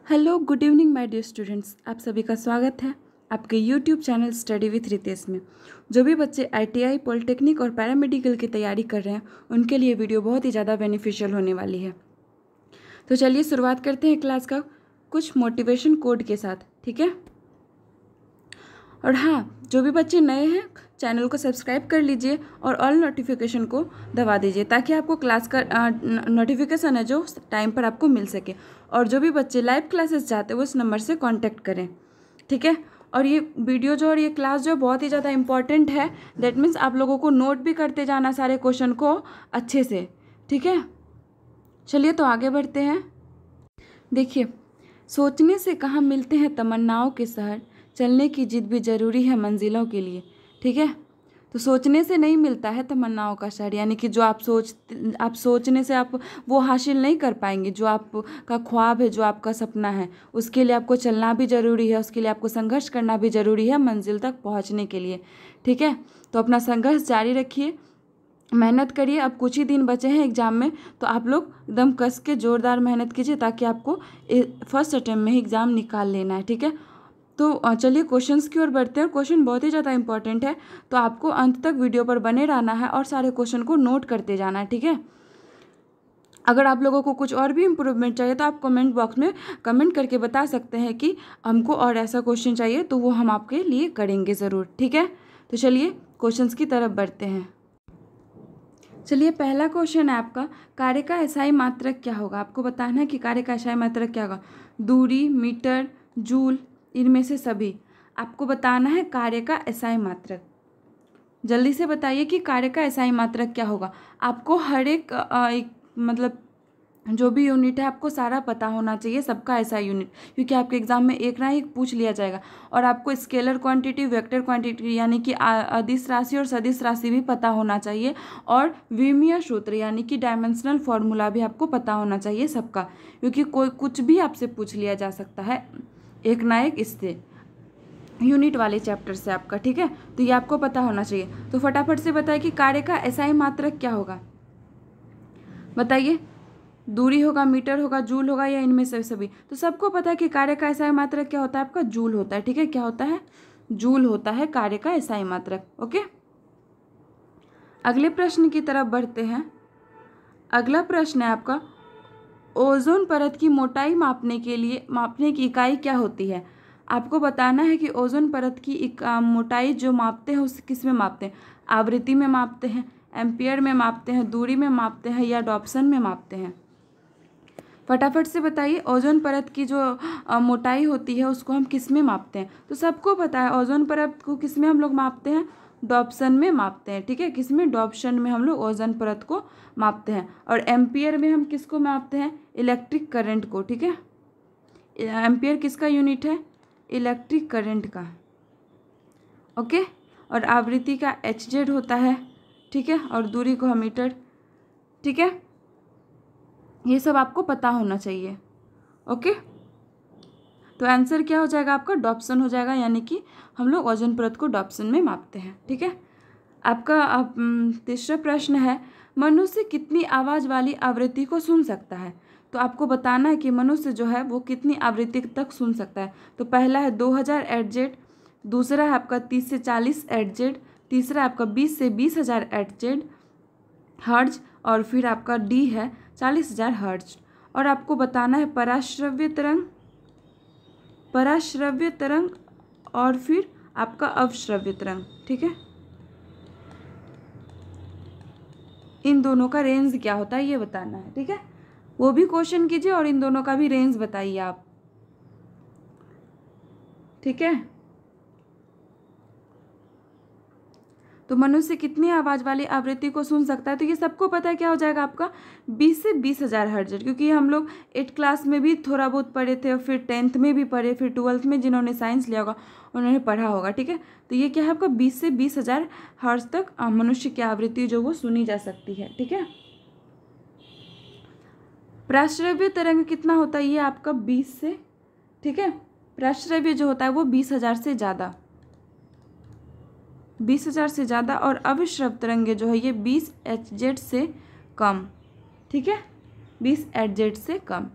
Hello good evening my dear students, आप सभी का स्वागत है आपके YouTube channel study with Ritesh में। जो भी बच्चे आईटीआई, पॉलिटेक्निक और पैरामेडिकल की तैयारी कर रहे हैं उनके लिए वीडियो बहुत ही ज़्यादा बेनिफिशियल होने वाली है। तो चलिए शुरुआत करते हैं क्लास का कुछ मोटिवेशन कोड के साथ, ठीक है। और हाँ, जो भी बच्चे नए हैं चैनल को सब्सक्राइब कर लीजिए और ऑल नोटिफिकेशन को दबा दीजिए ताकि आपको क्लास का नोटिफिकेशन है जो टाइम पर आपको मिल सके। और जो भी बच्चे लाइव क्लासेस चाहते हैं वो इस नंबर से कांटेक्ट करें, ठीक है। और ये वीडियो जो और ये क्लास जो बहुत ही ज़्यादा इंपॉर्टेंट है। दैट मीन्स आप लोगों को नोट भी करते जाना सारे क्वेश्चन को अच्छे से, ठीक है। चलिए तो आगे बढ़ते हैं। देखिए, सोचने से कहाँ मिलते हैं तमन्नाओं के शहर, चलने की जिद भी ज़रूरी है मंजिलों के लिए, ठीक है। तो सोचने से नहीं मिलता है तमन्नाओं का शहर, यानी कि जो आप सोचने से आप वो हासिल नहीं कर पाएंगे। जो आपका ख्वाब है, जो आपका सपना है, उसके लिए आपको चलना भी ज़रूरी है, उसके लिए आपको संघर्ष करना भी ज़रूरी है मंजिल तक पहुंचने के लिए, ठीक है। तो अपना संघर्ष जारी रखिए, मेहनत करिए। अब कुछ ही दिन बचे हैं एग्ज़ाम में, तो आप लोग एकदम कस के ज़ोरदार मेहनत कीजिए ताकि आपको फर्स्ट अटेम्प्ट में ही एग्ज़ाम निकाल लेना है, ठीक है। तो चलिए क्वेश्चंस की ओर बढ़ते हैं। क्वेश्चन बहुत ही ज़्यादा इंपॉर्टेंट है, तो आपको अंत तक वीडियो पर बने रहना है और सारे क्वेश्चन को नोट करते जाना है, ठीक है। अगर आप लोगों को कुछ और भी इम्प्रूवमेंट चाहिए तो आप कमेंट बॉक्स में कमेंट करके बता सकते हैं कि हमको और ऐसा क्वेश्चन चाहिए, तो वो हम आपके लिए करेंगे ज़रूर, ठीक है। तो चलिए क्वेश्चंस की तरफ बढ़ते हैं। चलिए पहला क्वेश्चन है आपका, कार्य का एसआई मात्रक क्या होगा। आपको बताना है कि कार्य का एसआई मात्रक क्या होगा। दूरी, मीटर, जूल, इनमें से सभी आपको बताना है कार्य का एसआई मात्रक। जल्दी से बताइए कि कार्य का एसआई मात्रक क्या होगा। आपको हर एक मतलब जो भी यूनिट है आपको सारा पता होना चाहिए, सबका एसआई यूनिट, क्योंकि आपके एग्जाम में एक ना एक पूछ लिया जाएगा। और आपको स्केलर क्वांटिटी, वेक्टर क्वांटिटी यानी कि अदिश राशि और सदिश राशि भी पता होना चाहिए। और विमीय सूत्र यानी कि डायमेंशनल फॉर्मूला भी आपको पता होना चाहिए सबका, क्योंकि कोई कुछ भी आपसे पूछ लिया जा सकता है एक ना एक इससे यूनिट वाले चैप्टर से आपका, ठीक है। तो ये आपको पता होना चाहिए। तो फटाफट से बताइए कि कार्य का एसआई मात्रक क्या होगा। बताइए, दूरी होगा, मीटर होगा, जूल होगा, या इनमें से सभी। तो सबको पता है कि कार्य का एसआई मात्रक क्या होता है आपका, जूल होता है, ठीक है। क्या होता है, जूल होता है कार्य का एसआई मात्रक, ओके। अगले प्रश्न की तरफ बढ़ते हैं। अगला प्रश्न है आपका, ओजोन परत की मोटाई मापने की इकाई क्या होती है। आपको बताना है कि ओजोन परत की मोटाई जो मापते हैं उसे किस में मापते हैं। आवृत्ति में मापते हैं, एम्पियर में मापते हैं, दूरी में मापते हैं, या डॉप्सन में मापते हैं। फटाफट से बताइए, ओजोन परत की जो मोटाई होती है उसको हम किस में मापते हैं। तो सबको पता है ओजोन परत को किस में हम लोग मापते हैं, डॉप्सन में मापते हैं, ठीक है। किस में, डॉप्सन में हम लोग ओजोन परत को मापते हैं। और एम्पियर में हम किसको मापते हैं, इलेक्ट्रिक करंट को, ठीक है। एम्पियर किसका यूनिट है, इलेक्ट्रिक करंट का, ओके। और आवृत्ति का HZ होता है, ठीक है। और दूरी को हम मीटर, ठीक है। ये सब आपको पता होना चाहिए, ओके। तो आंसर क्या हो जाएगा आपका, डॉप्सन हो जाएगा, यानी कि हम लोग ओजोन परत को डॉप्सन में मापते हैं, ठीक है। आपका तीसरा प्रश्न है, मनुष्य कितनी आवाज़ वाली आवृत्ति को सुन सकता है। तो आपको बताना है कि मनुष्य जो है वो कितनी आवृत्ति तक सुन सकता है। तो पहला है 2000 HZ, दूसरा है आपका 30 से 40 HZ, तीसरा है आपका 20 से 20,000 HZ हर्ट्ज, और फिर आपका डी है 40,000 हर्ट्ज। और आपको बताना है पराश्रव्य तरंग और फिर आपका अवश्रव्य तरंग, ठीक है। इन दोनों का रेंज क्या होता है ये बताना है, ठीक है। वो भी क्वेश्चन कीजिए और इन दोनों का भी रेंज बताइए आप, ठीक है। तो मनुष्य कितनी आवाज़ वाली आवृत्ति को सुन सकता है, तो ये सबको पता है क्या हो जाएगा आपका 20 से 20,000 हर्ट्ज, क्योंकि हम लोग 8 क्लास में भी थोड़ा बहुत पढ़े थे और फिर 10th में भी पढ़े, फिर 12th में जिन्होंने साइंस लिया होगा उन्होंने पढ़ा होगा, ठीक है। तो ये क्या है आपका 20 से 20,000 हर्ट्ज तक मनुष्य की आवृत्ति जो वो सुनी जा सकती है, ठीक है। प्राश्रव्य तरंग कितना होता है, ये आपका 20 से, ठीक है। प्राश्रव्य जो होता है वो 20,000 से ज़्यादा, 20,000 से ज़्यादा। और अविश्रव तरंगे जो है ये 20 HZ से कम, ठीक है, 20 HZ से कम।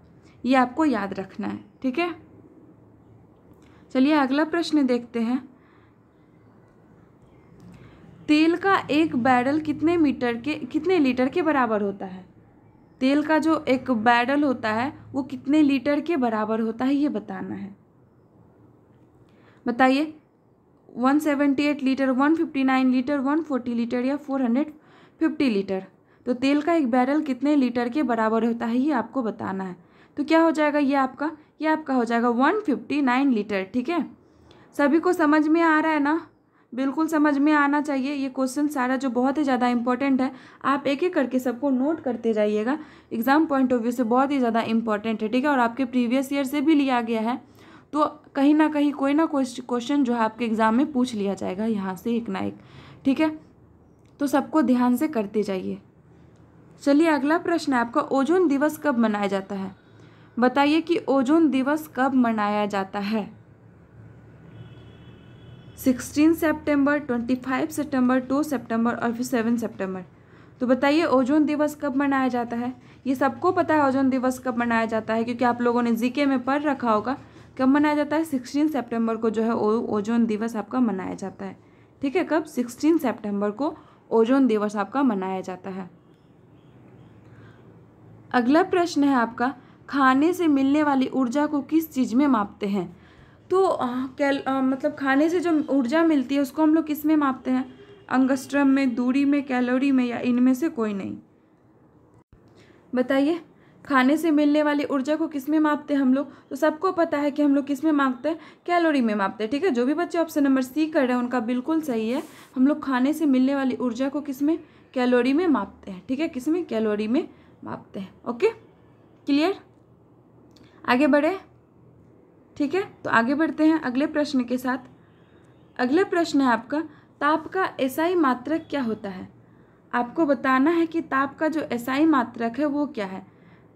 ये आपको याद रखना है, ठीक है। चलिए अगला प्रश्न देखते हैं। तेल का एक बैरल कितने लीटर के बराबर होता है? तेल का जो एक बैरल होता है वो कितने लीटर के बराबर होता है, ये बताना है। बताइए, 178 लीटर, 159 लीटर, 140 लीटर या 450 लीटर। तो तेल का एक बैरल कितने लीटर के बराबर होता है, ये आपको बताना है। तो क्या हो जाएगा ये आपका हो जाएगा 159 लीटर, ठीक है। सभी को समझ में आ रहा है ना? बिल्कुल समझ में आना चाहिए। ये क्वेश्चन सारा जो बहुत ही ज़्यादा इंपॉर्टेंट है, आप एक एक करके सबको नोट करते जाइएगा। एग्जाम पॉइंट ऑफ व्यू से बहुत ही ज़्यादा इंपॉर्टेंट है, ठीक है। और आपके प्रीवियस ईयर से भी लिया गया है, तो कहीं ना कहीं कोई ना कोई क्वेश्चन जो है आपके एग्जाम में पूछ लिया जाएगा यहाँ से एक ना एक, ठीक है। तो सबको ध्यान से करते जाइए। चलिए अगला प्रश्न है आपका, ओजोन दिवस कब मनाया जाता है? बताइए कि ओजोन दिवस कब मनाया जाता है? 16 सितंबर, 25 सितंबर, 2 सितंबर और फिर 7 सितंबर। तो बताइए ओजोन दिवस कब मनाया जाता है? ये सबको पता है ओजोन दिवस कब मनाया जाता है, क्योंकि आप लोगों ने जीके में पढ़ रखा होगा। कब मनाया जाता है? 16 सितंबर को जो है ओजोन दिवस आपका मनाया जाता है, ठीक है। कब? 16 सितंबर को ओजोन दिवस आपका मनाया जाता है। अगला प्रश्न है आपका, खाने से मिलने वाली ऊर्जा को किस चीज़ में मापते हैं? तो मतलब खाने से जो ऊर्जा मिलती है उसको हम लोग किस में मापते हैं? अंगस्ट्रम में, दूरी में, कैलोरी में, या इनमें से कोई नहीं? बताइए, खाने से मिलने वाली ऊर्जा को किस में मापते हैं हम लोग? तो सबको पता है कि हम लोग किस में मापते हैं? कैलोरी में मापते हैं, ठीक है। जो भी बच्चे ऑप्शन नंबर सी कर रहे हैं उनका बिल्कुल सही है। हम लोग खाने से मिलने वाली ऊर्जा को किस में? कैलोरी में मापते हैं, ठीक है। किस में? कैलोरी में मापते हैं। Okay, clear? आगे बढ़े, ठीक है। तो आगे बढ़ते हैं अगले प्रश्न के साथ। अगला प्रश्न है आपका, ताप का एसआई मात्रक क्या होता है? आपको बताना है कि ताप का जो एसआई मात्रक है वो क्या है।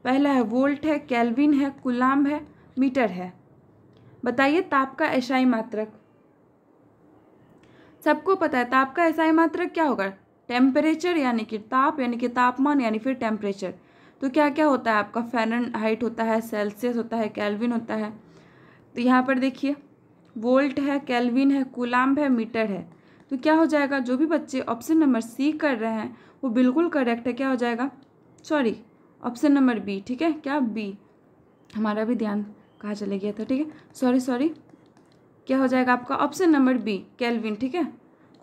पहला है वोल्ट है, केल्विन है, कूलाम्ब है, मीटर है। बताइए ताप का एसआई मात्रक। सबको पता है ताप का एसआई मात्रक क्या होगा? टेम्परेचर यानी कि ताप, यानी कि तापमान, यानी फिर टेम्परेचर। तो क्या क्या होता है आपका? फ़ारेनहाइट होता है, सेल्सियस होता है, केल्विन होता है। तो यहाँ पर देखिए वोल्ट है, केल्विन है, कूलाम्ब है, मीटर है। तो क्या हो जाएगा? जो भी बच्चे ऑप्शन नंबर सी कर रहे हैं वो बिल्कुल करेक्ट है। क्या हो जाएगा? सॉरी, ऑप्शन नंबर बी, ठीक है। क्या? बी। हमारा भी ध्यान कहाँ चले गया था, ठीक है। सॉरी, क्या हो जाएगा आपका? ऑप्शन नंबर बी, केल्विन, ठीक है।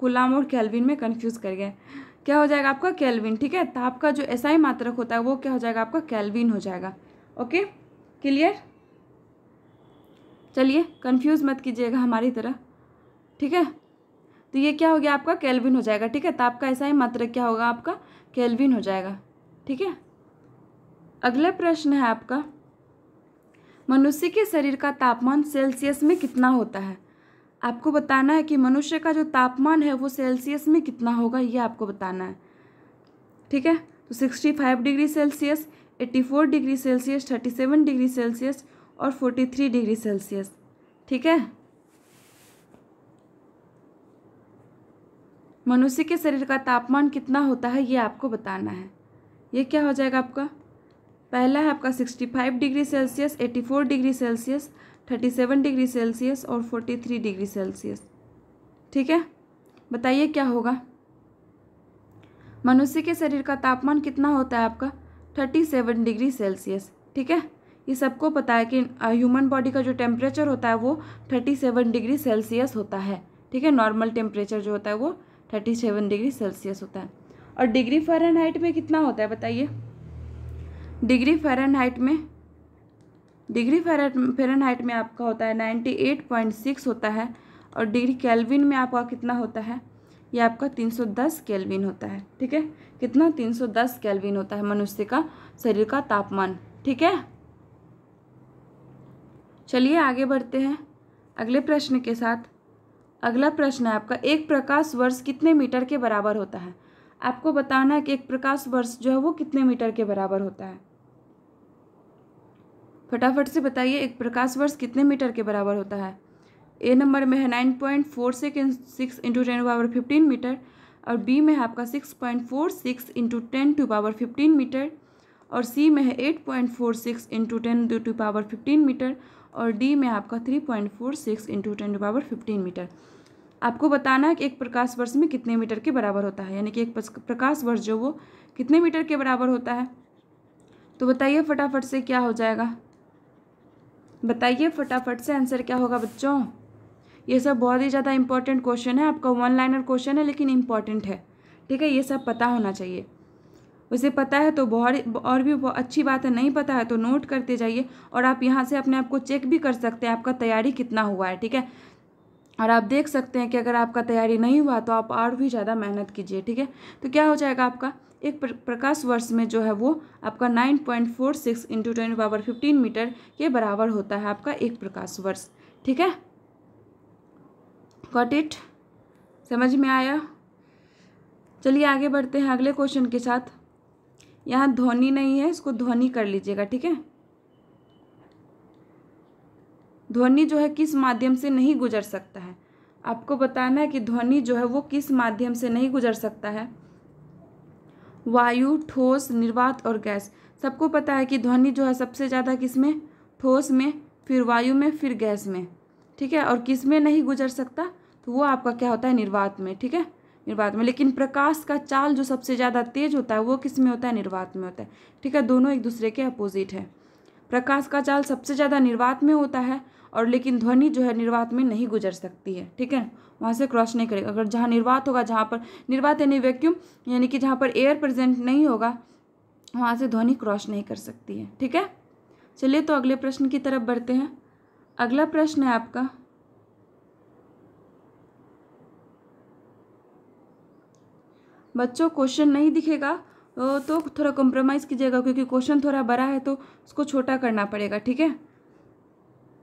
कूलाम्ब और केल्विन में कन्फ्यूज़ कर गए। क्या हो जाएगा आपका? केल्विन, ठीक है। ताप का जो एसआई मात्रक होता है वो क्या हो जाएगा आपका? केल्विन हो जाएगा। Okay, clear? चलिए कंफ्यूज मत कीजिएगा हमारी तरह, ठीक है। तो ये क्या हो गया आपका? केल्विन हो जाएगा, ठीक है। ताप का एसआई मात्रक क्या होगा आपका? केल्विन हो जाएगा, ठीक है। अगला प्रश्न है आपका, मनुष्य के शरीर का तापमान सेल्सियस में कितना होता है? आपको बताना है कि मनुष्य का जो तापमान है वो सेल्सियस में कितना होगा, ये आपको बताना है, ठीक है। तो 65 degree Celsius, 84 degree Celsius, 37 degree Celsius और 43 डिग्री सेल्सियस, ठीक है। मनुष्य के शरीर का तापमान कितना होता है ये आपको बताना है। ये क्या हो जाएगा आपका? पहला है आपका 65 degree Celsius, 84 degree Celsius, 37 degree Celsius और 43 डिग्री सेल्सियस, ठीक है। बताइए क्या होगा? मनुष्य के शरीर का तापमान कितना होता है आपका? 37 डिग्री सेल्सियस, ठीक है। ये सबको पता है कि ह्यूमन बॉडी का जो टेम्परेचर होता है वो 37 डिग्री सेल्सियस होता है, ठीक है। नॉर्मल टेम्परेचर जो होता है वो 37 डिग्री सेल्सियस होता है। और डिग्री फ़ारेनहाइट में कितना होता है बताइए? डिग्री फ़ारेनहाइट में आपका होता है 98.6 होता है। और डिग्री केल्विन में आपका कितना होता है? ये आपका 310 केल्विन होता है, ठीक है। कितना? 310 केल्विन होता है मनुष्य का शरीर का तापमान, ठीक है। चलिए आगे बढ़ते हैं अगले प्रश्न के साथ। अगला प्रश्न है आपका, एक प्रकाश वर्ष कितने मीटर के बराबर होता है? आपको बताना है कि एक प्रकाश वर्ष जो है वो कितने मीटर के बराबर होता है। फटाफट से बताइए, एक प्रकाश वर्ष कितने मीटर के बराबर होता है? ए नंबर में है 9.46 इंटू 10⁻15 मीटर, और बी में है आपका 6.46 इंटू 10⁻15 मीटर, और सी में है 8.46 इंटू 10⁻15 मीटर और डी में आपका 3.46 इंटू 10⁻15 मीटर। आपको बताना है कि एक प्रकाश वर्ष में कितने मीटर के बराबर होता है, यानी कि एक प्रकाश वर्ष जो वो कितने मीटर के बराबर होता है। तो बताइए फटाफट से क्या हो जाएगा, बताइए फटाफट से आंसर क्या होगा बच्चों। ये सब बहुत ही ज़्यादा इंपॉर्टेंट क्वेश्चन है, आपका 1 लाइनर क्वेश्चन है लेकिन इंपॉर्टेंट है, ठीक है। ये सब पता होना चाहिए, वैसे पता है तो बहुत और भी अच्छी बात है, नहीं पता है तो नोट करते जाइए और आप यहाँ से अपने आप को चेक भी कर सकते हैं आपका तैयारी कितना हुआ है, ठीक है। और आप देख सकते हैं कि अगर आपका तैयारी नहीं हुआ तो आप और भी ज़्यादा मेहनत कीजिए, ठीक है। तो क्या हो जाएगा आपका एक प्रकाश वर्ष में जो है वो आपका 9.46 इंटू 10⁻15 मीटर के बराबर होता है आपका एक प्रकाश वर्ष, ठीक है। गॉट इट, समझ में आया। चलिए आगे बढ़ते हैं अगले क्वेश्चन के साथ। यहाँ ध्वनि नहीं है, इसको ध्वनि कर लीजिएगा, ठीक है। ध्वनि जो है किस माध्यम से नहीं गुजर सकता है, आपको बताना है कि ध्वनि जो है वो किस माध्यम से नहीं गुजर सकता है। वायु, ठोस, निर्वात और गैस। सबको पता है कि ध्वनि जो है सबसे ज़्यादा किस में, ठोस में, फिर वायु में, फिर गैस में, ठीक है। और किस में नहीं गुजर सकता, तो वो आपका क्या होता है, निर्वात में, ठीक है, निर्वात में। लेकिन प्रकाश का चाल जो सबसे ज़्यादा तेज होता है वो किस में होता है, निर्वात में होता है, ठीक है। दोनों एक दूसरे के अपोजिट है। प्रकाश का चाल सबसे ज़्यादा निर्वात में होता है और लेकिन ध्वनि जो है निर्वात में नहीं गुजर सकती है, ठीक है, वहाँ से क्रॉस नहीं करेगा। अगर जहाँ निर्वात होगा, जहाँ पर निर्वात यानी वैक्यूम, यानी कि जहाँ पर एयर प्रेजेंट नहीं होगा, वहाँ से ध्वनि क्रॉस नहीं कर सकती है, ठीक है। चलिए तो अगले प्रश्न की तरफ बढ़ते हैं। अगला प्रश्न है आपका, बच्चों क्वेश्चन नहीं दिखेगा तो थोड़ा कॉम्प्रोमाइज़ कीजिएगा, क्योंकि क्वेश्चन थोड़ा बड़ा है तो उसको छोटा करना पड़ेगा, ठीक है।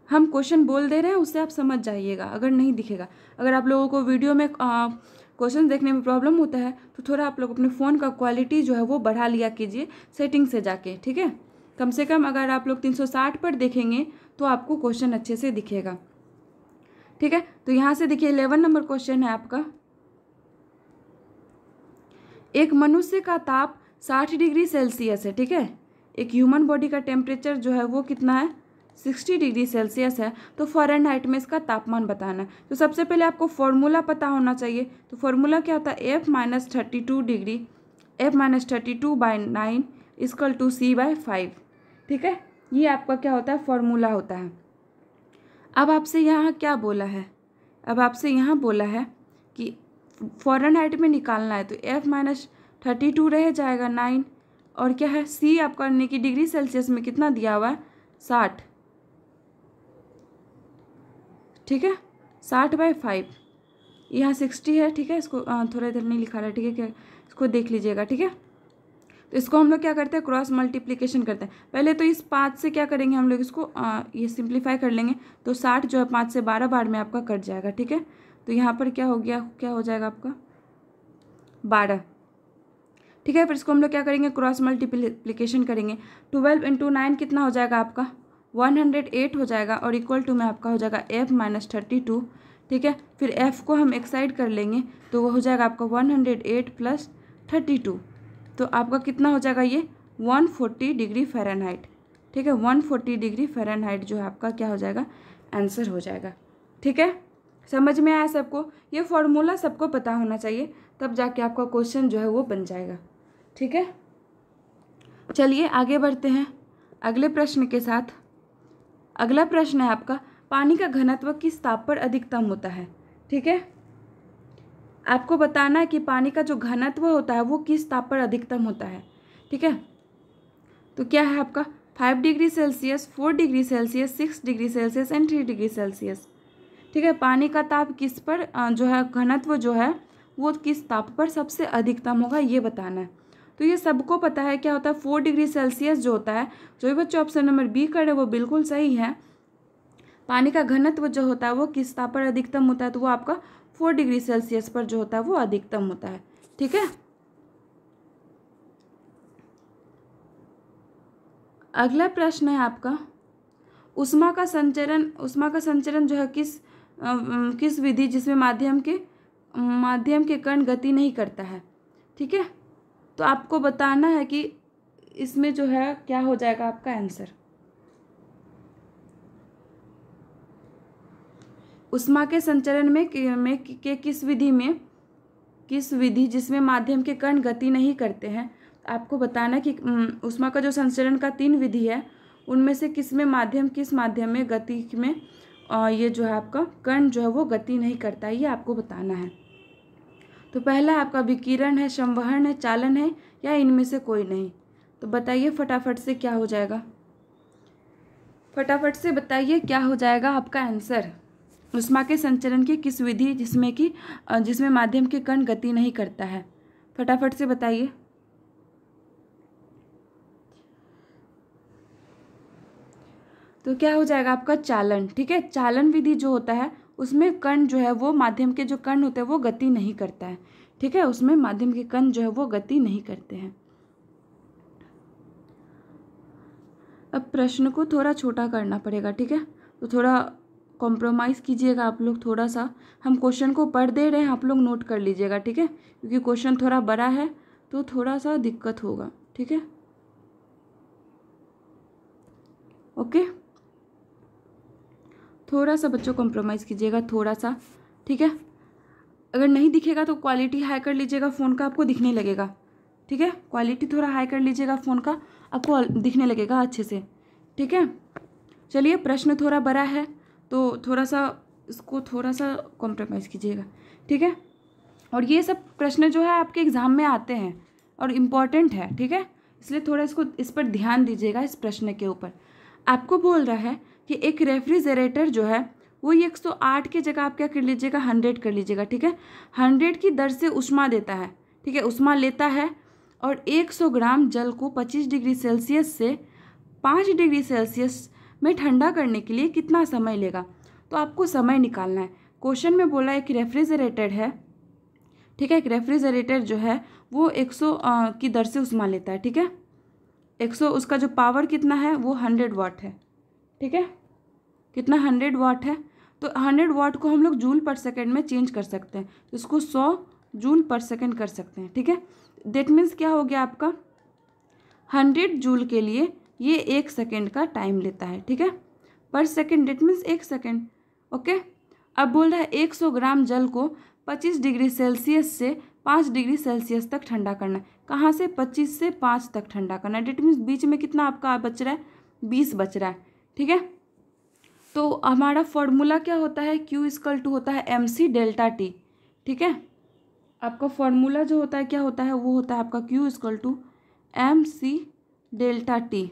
हम क्वेश्चन बोल दे रहे हैं, उससे आप समझ जाइएगा अगर नहीं दिखेगा। अगर आप लोगों को वीडियो में क्वेश्चन देखने में प्रॉब्लम होता है तो थोड़ा आप लोग अपने फ़ोन का क्वालिटी जो है वो बढ़ा लिया कीजिए सेटिंग से जाके, ठीक है। कम से कम अगर आप लोग 360 पर देखेंगे तो आपको क्वेश्चन अच्छे से दिखेगा, ठीक है। तो यहाँ से देखिए 11 नंबर क्वेश्चन है आपका। एक मनुष्य का ताप 60 डिग्री सेल्सियस है, ठीक है। एक ह्यूमन बॉडी का टेम्परेचर जो है वो कितना है, 60 डिग्री सेल्सियस है। तो फ़ारेनहाइट में इसका तापमान बताना है। तो सबसे पहले आपको फॉर्मूला पता होना चाहिए। तो फॉर्मूला क्या होता है, F-32 डिग्री, F-32/9 = C/5, ठीक है। ये आपका क्या होता है, फॉर्मूला होता है। अब आपसे यहाँ क्या बोला है, अब आपसे यहाँ बोला है कि फ़ारेनहाइट में निकालना है। तो F-32 रह जाएगा 9 और क्या है, C आपका करने की डिग्री सेल्सियस में कितना दिया हुआ है, 60, ठीक है, 60/5। यहाँ 60 है, ठीक है। इसको थोड़ा इधर नहीं लिखा रहा है, ठीक है, क्या इसको देख लीजिएगा, ठीक है। तो इसको हम लोग क्या करते हैं, क्रॉस मल्टीप्लिकेशन करते हैं। पहले तो इस 5 से क्या करेंगे हम लोग, इसको ये सिंप्लीफाई कर लेंगे। तो 60 जो है 5 से 12 बार में आपका कट जाएगा, ठीक है। तो यहाँ पर क्या हो गया, क्या हो जाएगा आपका 12, ठीक है। फिर इसको हम लोग क्या करेंगे, क्रॉस मल्टीप्लिकेशन करेंगे। 12 × 9 कितना हो जाएगा आपका, 108 हो जाएगा और इक्वल टू में आपका हो जाएगा F-32, ठीक है। फिर F को हम एक साइड कर लेंगे तो वो हो जाएगा आपका 108 + 32, तो आपका कितना हो जाएगा ये 140 डिग्री फ़ारेनहाइट, ठीक है। 140 डिग्री फ़ारेनहाइट जो है आपका क्या हो जाएगा, आंसर हो जाएगा, ठीक है। समझ में आया सबको, ये फॉर्मूला सबको पता होना चाहिए, तब जाके आपका क्वेश्चन जो है वो बन जाएगा, ठीक है। चलिए आगे बढ़ते हैं अगले प्रश्न के साथ। अगला प्रश्न है आपका, पानी का घनत्व किस ताप पर अधिकतम होता है, ठीक है। आपको बताना है कि पानी का जो घनत्व होता है वो किस ताप पर अधिकतम होता है, ठीक है। तो क्या है आपका 5 degree Celsius, 4 degree Celsius, 6 degree Celsius and 3 degree Celsius, ठीक है। पानी का ताप किस पर जो है, घनत्व जो है वो किस ताप पर सबसे अधिकतम होगा, ये बताना है। तो ये सबको पता है क्या होता है, 4 डिग्री सेल्सियस जो होता है। जो भी बच्चे ऑप्शन नंबर बी कर रहे वो बिल्कुल सही है। पानी का घनत्व जो होता है वो किस ताप पर अधिकतम होता है, तो वो आपका 4 डिग्री सेल्सियस पर जो होता है वो अधिकतम होता है, ठीक है। अगला प्रश्न है आपका, ऊष्मा का संचरण जो है किस विधि जिसमें माध्यम के कण गति नहीं करता है, ठीक है। तो आपको बताना है कि इसमें जो है क्या हो जाएगा आपका आंसर। ऊष्मा के संचरण में किस विधि जिसमें माध्यम के कण गति नहीं करते हैं, आपको बताना कि ऊष्मा का जो संचरण का 3 विधि है उनमें से किस माध्यम में गति में ये जो है आपका कण जो है वो गति नहीं करता है, ये आपको बताना है। तो पहला आपका विकिरण है, संवहन है, चालन है, या इनमें से कोई नहीं। तो बताइए फटाफट से क्या हो जाएगा, फटाफट से बताइए क्या हो जाएगा आपका आंसर। ऊष्मा के संचरण की किस विधि जिसमें माध्यम के कण गति नहीं करता है, फटाफट से बताइए। तो क्या हो जाएगा आपका चालन। ठीक है, चालन विधि जो होता है उसमें कण जो है वो माध्यम के जो कण होते हैं वो गति नहीं करता है। ठीक है, उसमें माध्यम के कण जो है वो गति नहीं करते हैं। अब प्रश्न को थोड़ा छोटा करना पड़ेगा। ठीक है, तो थोड़ा कॉम्प्रोमाइज़ कीजिएगा आप लोग थोड़ा सा। हम क्वेश्चन को पढ़ दे रहे हैं, आप लोग नोट कर लीजिएगा। ठीक है, क्योंकि क्वेश्चन थोड़ा बड़ा है तो थोड़ा सा दिक्कत होगा। ठीक है, ओके, थोड़ा सा बच्चों कॉम्प्रोमाइज़ कीजिएगा थोड़ा सा। ठीक है, अगर नहीं दिखेगा तो क्वालिटी हाई कर लीजिएगा फ़ोन का, आपको दिखने लगेगा। ठीक है, क्वालिटी थोड़ा हाई कर लीजिएगा फ़ोन का, आपको दिखने लगेगा अच्छे से। ठीक है, चलिए प्रश्न थोड़ा बड़ा है तो थोड़ा सा इसको थोड़ा सा कॉम्प्रोमाइज़ कीजिएगा। ठीक है, और ये सब प्रश्न जो है आपके एग्ज़ाम में आते हैं और इम्पॉर्टेंट है। ठीक है, इसलिए थोड़ा इस पर ध्यान दीजिएगा। इस प्रश्न के ऊपर आपको बोल रहा है कि एक रेफ्रिजरेटर जो है वो 108 की जगह आप क्या कर लीजिएगा 100 कर लीजिएगा। ठीक है, 100 की दर से ऊष्मा देता है। ठीक है, ऊष्मा लेता है और 100 ग्राम जल को 25 डिग्री सेल्सियस से 5 डिग्री सेल्सियस में ठंडा करने के लिए कितना समय लेगा। तो आपको समय निकालना है। क्वेश्चन में बोला एक रेफ्रिजरेटर है। ठीक है, एक रेफ्रिजरेटर जो है वो 100 की दर से ऊष्मा लेता है। ठीक है, 100 उसका जो पावर कितना है वो 100 वाट है। ठीक है, कितना 100 वाट है। तो 100 वाट को हम लोग जूल पर सेकेंड में चेंज कर सकते हैं, तो इसको 100 जूल पर सेकेंड कर सकते हैं। ठीक है, दैट मीन्स क्या हो गया आपका 100 जूल के लिए ये 1 सेकेंड का टाइम लेता है। ठीक है, पर second that means 1 second. Okay, अब बोल रहा है 100 ग्राम जल को 25 डिग्री सेल्सियस से 5 डिग्री सेल्सियस तक ठंडा करना है। कहाँ से 25 से 5 तक ठंडा करना है। डेट मीन्स बीच में कितना आपका बच रहा है 20 बच रहा है। ठीक है, तो हमारा फॉर्मूला क्या होता है Q होता है MC डेल्टा टी। ठीक है, आपका फॉर्मूला जो होता है क्या होता है वो होता है आपका Q MC डेल्टा टी।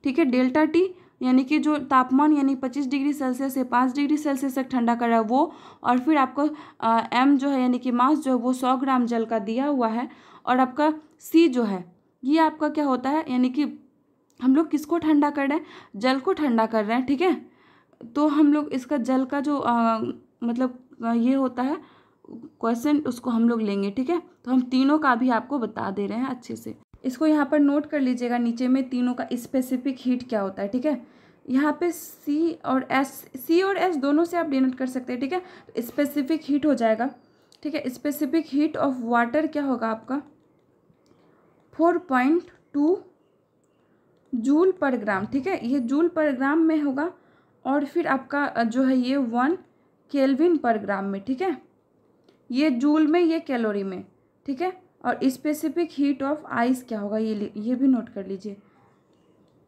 ठीक है, डेल्टा टी यानी कि जो तापमान यानी 25 डिग्री सेल्सियस से 5 डिग्री सेल्सियस तक ठंडा कर रहा है वो, और फिर आपको M जो है यानी कि मास जो है वो 100 ग्राम जल का दिया हुआ है, और आपका C जो है ये आपका क्या होता है यानी कि हम लोग किसको ठंडा कर रहे हैं, जल को ठंडा कर रहे हैं। ठीक है, तो हम लोग इसका जल का जो मतलब ये होता है क्वेश्चन उसको हम लोग लेंगे। ठीक है, तो हम तीनों का भी आपको बता दे रहे हैं अच्छे से। इसको यहाँ पर नोट कर लीजिएगा नीचे में तीनों का स्पेसिफिक हीट क्या होता है। ठीक है, यहाँ पे सी और एस दोनों से आप डिनोट कर सकते हैं। ठीक है, तो स्पेसिफिक हीट हो जाएगा। ठीक है, स्पेसिफिक हीट ऑफ वाटर क्या होगा आपका 4.2 जूल पर ग्राम। ठीक है, ये जूल पर ग्राम में होगा, और फिर आपका जो है ये 1 केल्विन पर ग्राम में। ठीक है, ये जूल में ये कैलोरी में। ठीक है, और स्पेसिफिक हीट ऑफ आइस क्या होगा ये भी नोट कर लीजिए।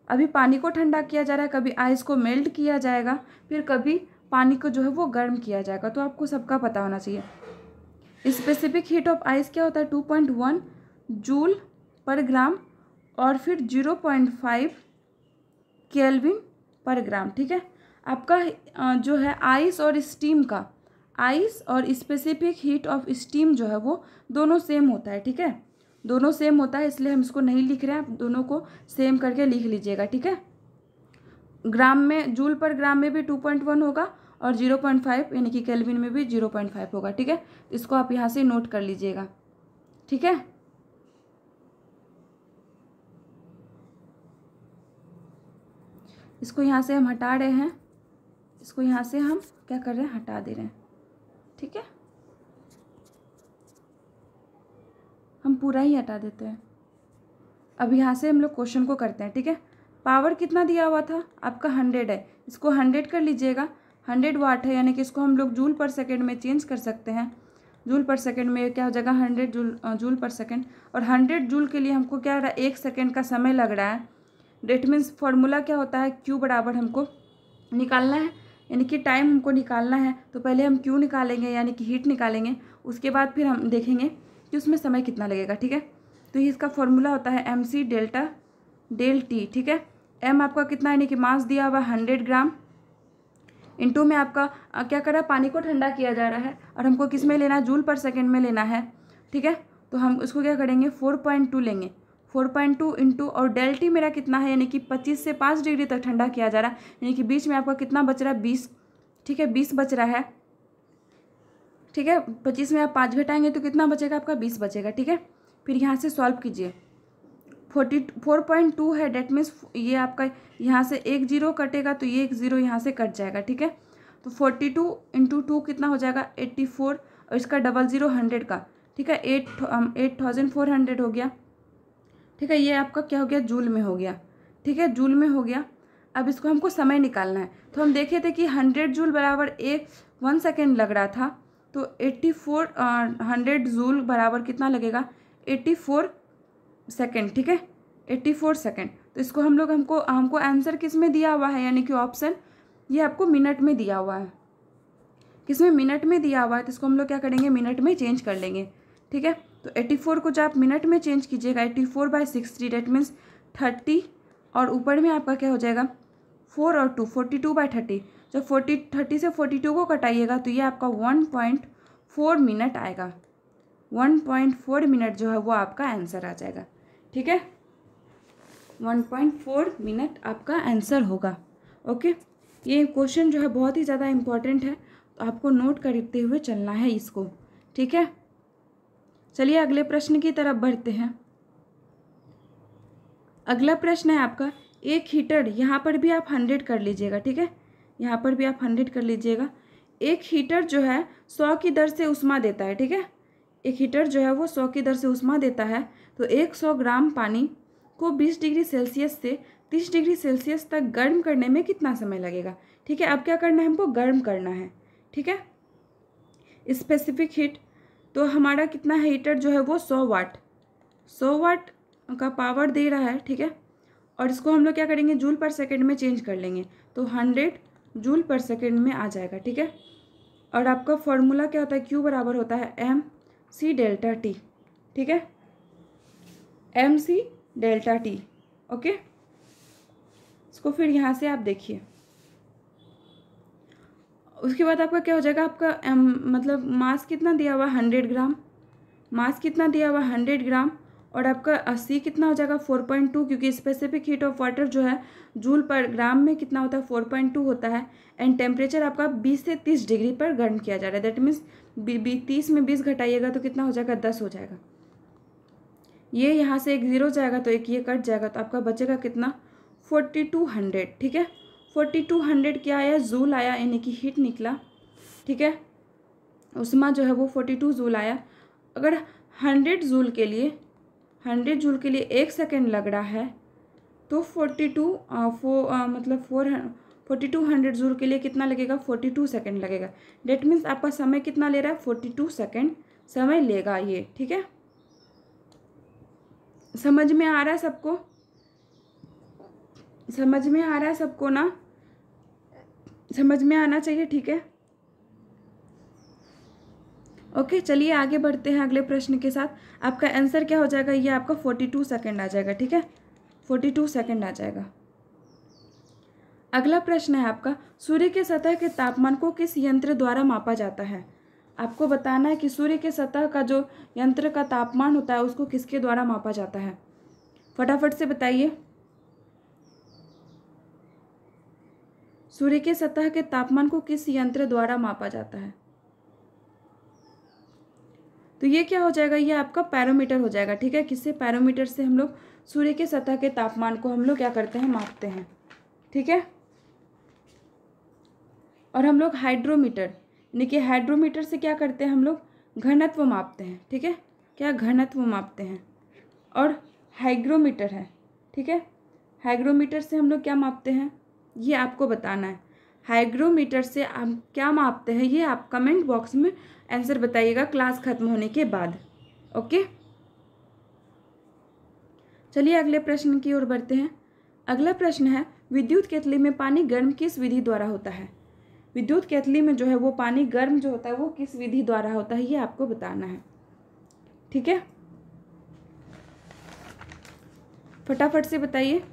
अभी पानी को ठंडा किया जा रहा है, कभी आइस को मेल्ट किया जाएगा, फिर कभी पानी को जो है वो गर्म किया जाएगा, तो आपको सबका पता होना चाहिए। स्पेसिफिक हीट ऑफ आइस क्या होता है 2.1 जूल पर ग्राम, और फिर 0.5 केल्विन पर ग्राम। ठीक है, आपका जो है आइस और स्टीम का, आइस और स्पेसिफिक हीट ऑफ स्टीम जो है वो दोनों सेम होता है। ठीक है, दोनों सेम होता है, इसलिए हम इसको नहीं लिख रहे हैं, आप दोनों को सेम करके लिख लीजिएगा। ठीक है, ग्राम में जूल पर ग्राम में भी 2.1 होगा, और 0.5 यानी कि केल्विन में भी 0.5 होगा। ठीक है, इसको आप यहाँ से नोट कर लीजिएगा। ठीक है, इसको यहाँ से हम हटा रहे हैं, इसको यहाँ से हम क्या कर रहे हैं हटा दे रहे हैं। ठीक है, हम पूरा ही हटा देते हैं। अब यहाँ से हम लोग क्वेश्चन को करते हैं, ठीक है। पावर कितना दिया हुआ था आपका 100 है, इसको 100 कर लीजिएगा, 100 वाट है, यानी कि इसको हम लोग जूल पर सेकेंड में चेंज कर सकते हैं। जूल पर सेकेंड में क्या हो जाएगा 100 जूल पर सेकेंड, और 100 जूल के लिए हमको क्या हो रहा है 1 सेकेंड का समय लग रहा है। डेट मीन्स फॉर्मूला क्या होता है, Q बराबर हमको निकालना है, यानी कि टाइम हमको निकालना है। तो पहले हम Q निकालेंगे यानी कि हीट निकालेंगे, उसके बाद फिर हम देखेंगे कि उसमें समय कितना लगेगा, ठीक है। तो इसका फॉर्मूला होता है MC डेल्टा डेल T, ठीक है। M आपका कितना यानी कि मास दिया हुआ 100 ग्राम, इनटू में आपका क्या कर रहा है, पानी को ठंडा किया जा रहा है, और हमको किस में लेना है, जूल पर सेकेंड में लेना है, ठीक है। तो हम उसको क्या करेंगे 4.2 लेंगे, 4.2 इंटू, और डेल टी मेरा कितना है, यानी कि 25 से 5 डिग्री तक ठंडा किया जा रहा है, यानी कि बीच में आपका कितना बच रहा है 20, ठीक है, 20 बच रहा है, ठीक है। 25 में आप 5 घटाएंगे तो कितना बचेगा आपका 20 बचेगा, ठीक है। फिर यहाँ से सॉल्व कीजिए, 4.2 है, डेट मीन्स ये आपका यहाँ से एक जीरो कटेगा तो ये एक जीरो यहाँ से कट जाएगा, ठीक है। तो 42 इंटू 2 कितना हो जाएगा 84, और इसका डबल ज़ीरो 100 का, ठीक है, 8400 हो गया, ठीक है। ये आपका क्या हो गया जूल में हो गया, ठीक है, जूल में हो गया। अब इसको हमको समय निकालना है, तो हम देखे थे कि 100 जूल बराबर 1 सेकेंड लग रहा था, तो 100 जूल बराबर कितना लगेगा 84 सेकेंड, ठीक है, 84 सेकेंड। तो इसको हमको आंसर किस में दिया हुआ है, यानी कि ऑप्शन ये आपको मिनट में दिया हुआ है, किस में मिनट में दिया हुआ है, तो इसको हम लोग क्या करेंगे मिनट में चेंज कर लेंगे, ठीक है। तो 84 को जब आप मिनट में चेंज कीजिएगा 84/60, डेट मीन्स 30, और ऊपर में आपका क्या हो जाएगा 4 और 2 42/30। जब 30 से 42 को कटाइएगा तो ये आपका 1.4 मिनट आएगा, 1.4 मिनट जो है वो आपका आंसर आ जाएगा, ठीक है, 1.4 मिनट आपका आंसर होगा। ओके, ये क्वेश्चन जो है बहुत ही ज़्यादा इम्पॉर्टेंट है, तो आपको नोट करते हुए चलना है इसको, ठीक है। चलिए अगले प्रश्न की तरफ बढ़ते हैं। अगला प्रश्न है आपका, एक हीटर, यहाँ पर भी आप 100 कर लीजिएगा, ठीक है, यहाँ पर भी आप 100 कर लीजिएगा। एक हीटर जो है 100 की दर से उष्मा देता है, ठीक है, एक हीटर जो है वो 100 की दर से उष्मा देता है, तो 100 ग्राम पानी को 20 डिग्री सेल्सियस से 30 डिग्री सेल्सियस तक गर्म करने में कितना समय लगेगा, ठीक है। अब क्या करना है हमको गर्म करना है, ठीक है, स्पेसिफिक हीट। तो हमारा कितना है हीटर जो है वो 100 वाट का पावर दे रहा है, ठीक है, और इसको हम लोग क्या करेंगे जूल पर सेकेंड में चेंज कर लेंगे, तो 100 जूल पर सेकेंड में आ जाएगा, ठीक है। और आपका फॉर्मूला क्या होता है, Q बराबर होता है MC डेल्टा T, ठीक है, MC डेल्टा T, ओके। इसको फिर यहाँ से आप देखिए, उसके बाद आपका क्या हो जाएगा, आपका मतलब मास कितना दिया हुआ 100 ग्राम, मास कितना दिया हुआ 100 ग्राम, और आपका C कितना हो जाएगा 4.2, क्योंकि स्पेसिफिक हीट ऑफ वाटर जो है जूल पर ग्राम में कितना होता है 4.2 होता है, एंड टेम्परेचर आपका 20 से 30 डिग्री पर गर्म किया जा रहा है, दैट मीन्स 30 में 20 घटाइएगा तो कितना हो जाएगा 10 हो जाएगा। ये यहाँ से एक जीरो जाएगा तो एक ये कट जाएगा, तो आपका बचेगा कितना 4200, ठीक है, 4200 क्या आया जूल आया, यानी कि हीट निकला, ठीक है, उष्मा जो है वो 42 जूल आया। अगर 100 जूल के लिए 1 सेकेंड लग रहा है, तो 4200 जूल के लिए कितना लगेगा 42 सेकेंड लगेगा, डेट मीन्स आपका समय कितना ले रहा है 42 सेकेंड समय लेगा ये, ठीक है। समझ में आ रहा है सबको, समझ में आ रहा है सबको ना, समझ में आना चाहिए, ठीक है। ओके, चलिए आगे बढ़ते हैं अगले प्रश्न के साथ। आपका आंसर क्या हो जाएगा, ये आपका 42 सेकेंड आ जाएगा, ठीक है, 42 सेकेंड आ जाएगा। अगला प्रश्न है आपका, सूर्य के सतह के तापमान को किस यंत्र द्वारा मापा जाता है। आपको बताना है कि सूर्य के सतह का जो यंत्र का तापमान होता है उसको किसके द्वारा मापा जाता है, फटाफट से बताइए। सूर्य के सतह के तापमान को किस यंत्र द्वारा मापा जाता है, तो ये क्या हो जाएगा, ये आपका पैरोमीटर हो जाएगा, ठीक है। किससे, पैरोमीटर से हम लोग सूर्य के सतह के तापमान को हम लोग क्या करते हैं मापते हैं, ठीक है। और हम लोग हाइड्रोमीटर, यानी कि हाइड्रोमीटर से क्या करते हैं हम लोग घनत्व मापते हैं, ठीक है, क्या घनत्व मापते हैं। और हाइग्रोमीटर है, ठीक है। हाइग्रोमीटर से हम लोग क्या मापते हैं ये आपको बताना है। हाइग्रोमीटर से हम क्या मापते हैं ये आप कमेंट बॉक्स में आंसर बताइएगा क्लास खत्म होने के बाद। ओके, चलिए अगले प्रश्न की ओर बढ़ते हैं। अगला प्रश्न है, विद्युत केतली में पानी गर्म किस विधि द्वारा होता है। विद्युत केतली में जो है वो पानी गर्म जो होता है वो किस विधि द्वारा होता है ये आपको बताना है, ठीक है। फटाफट से बताइए,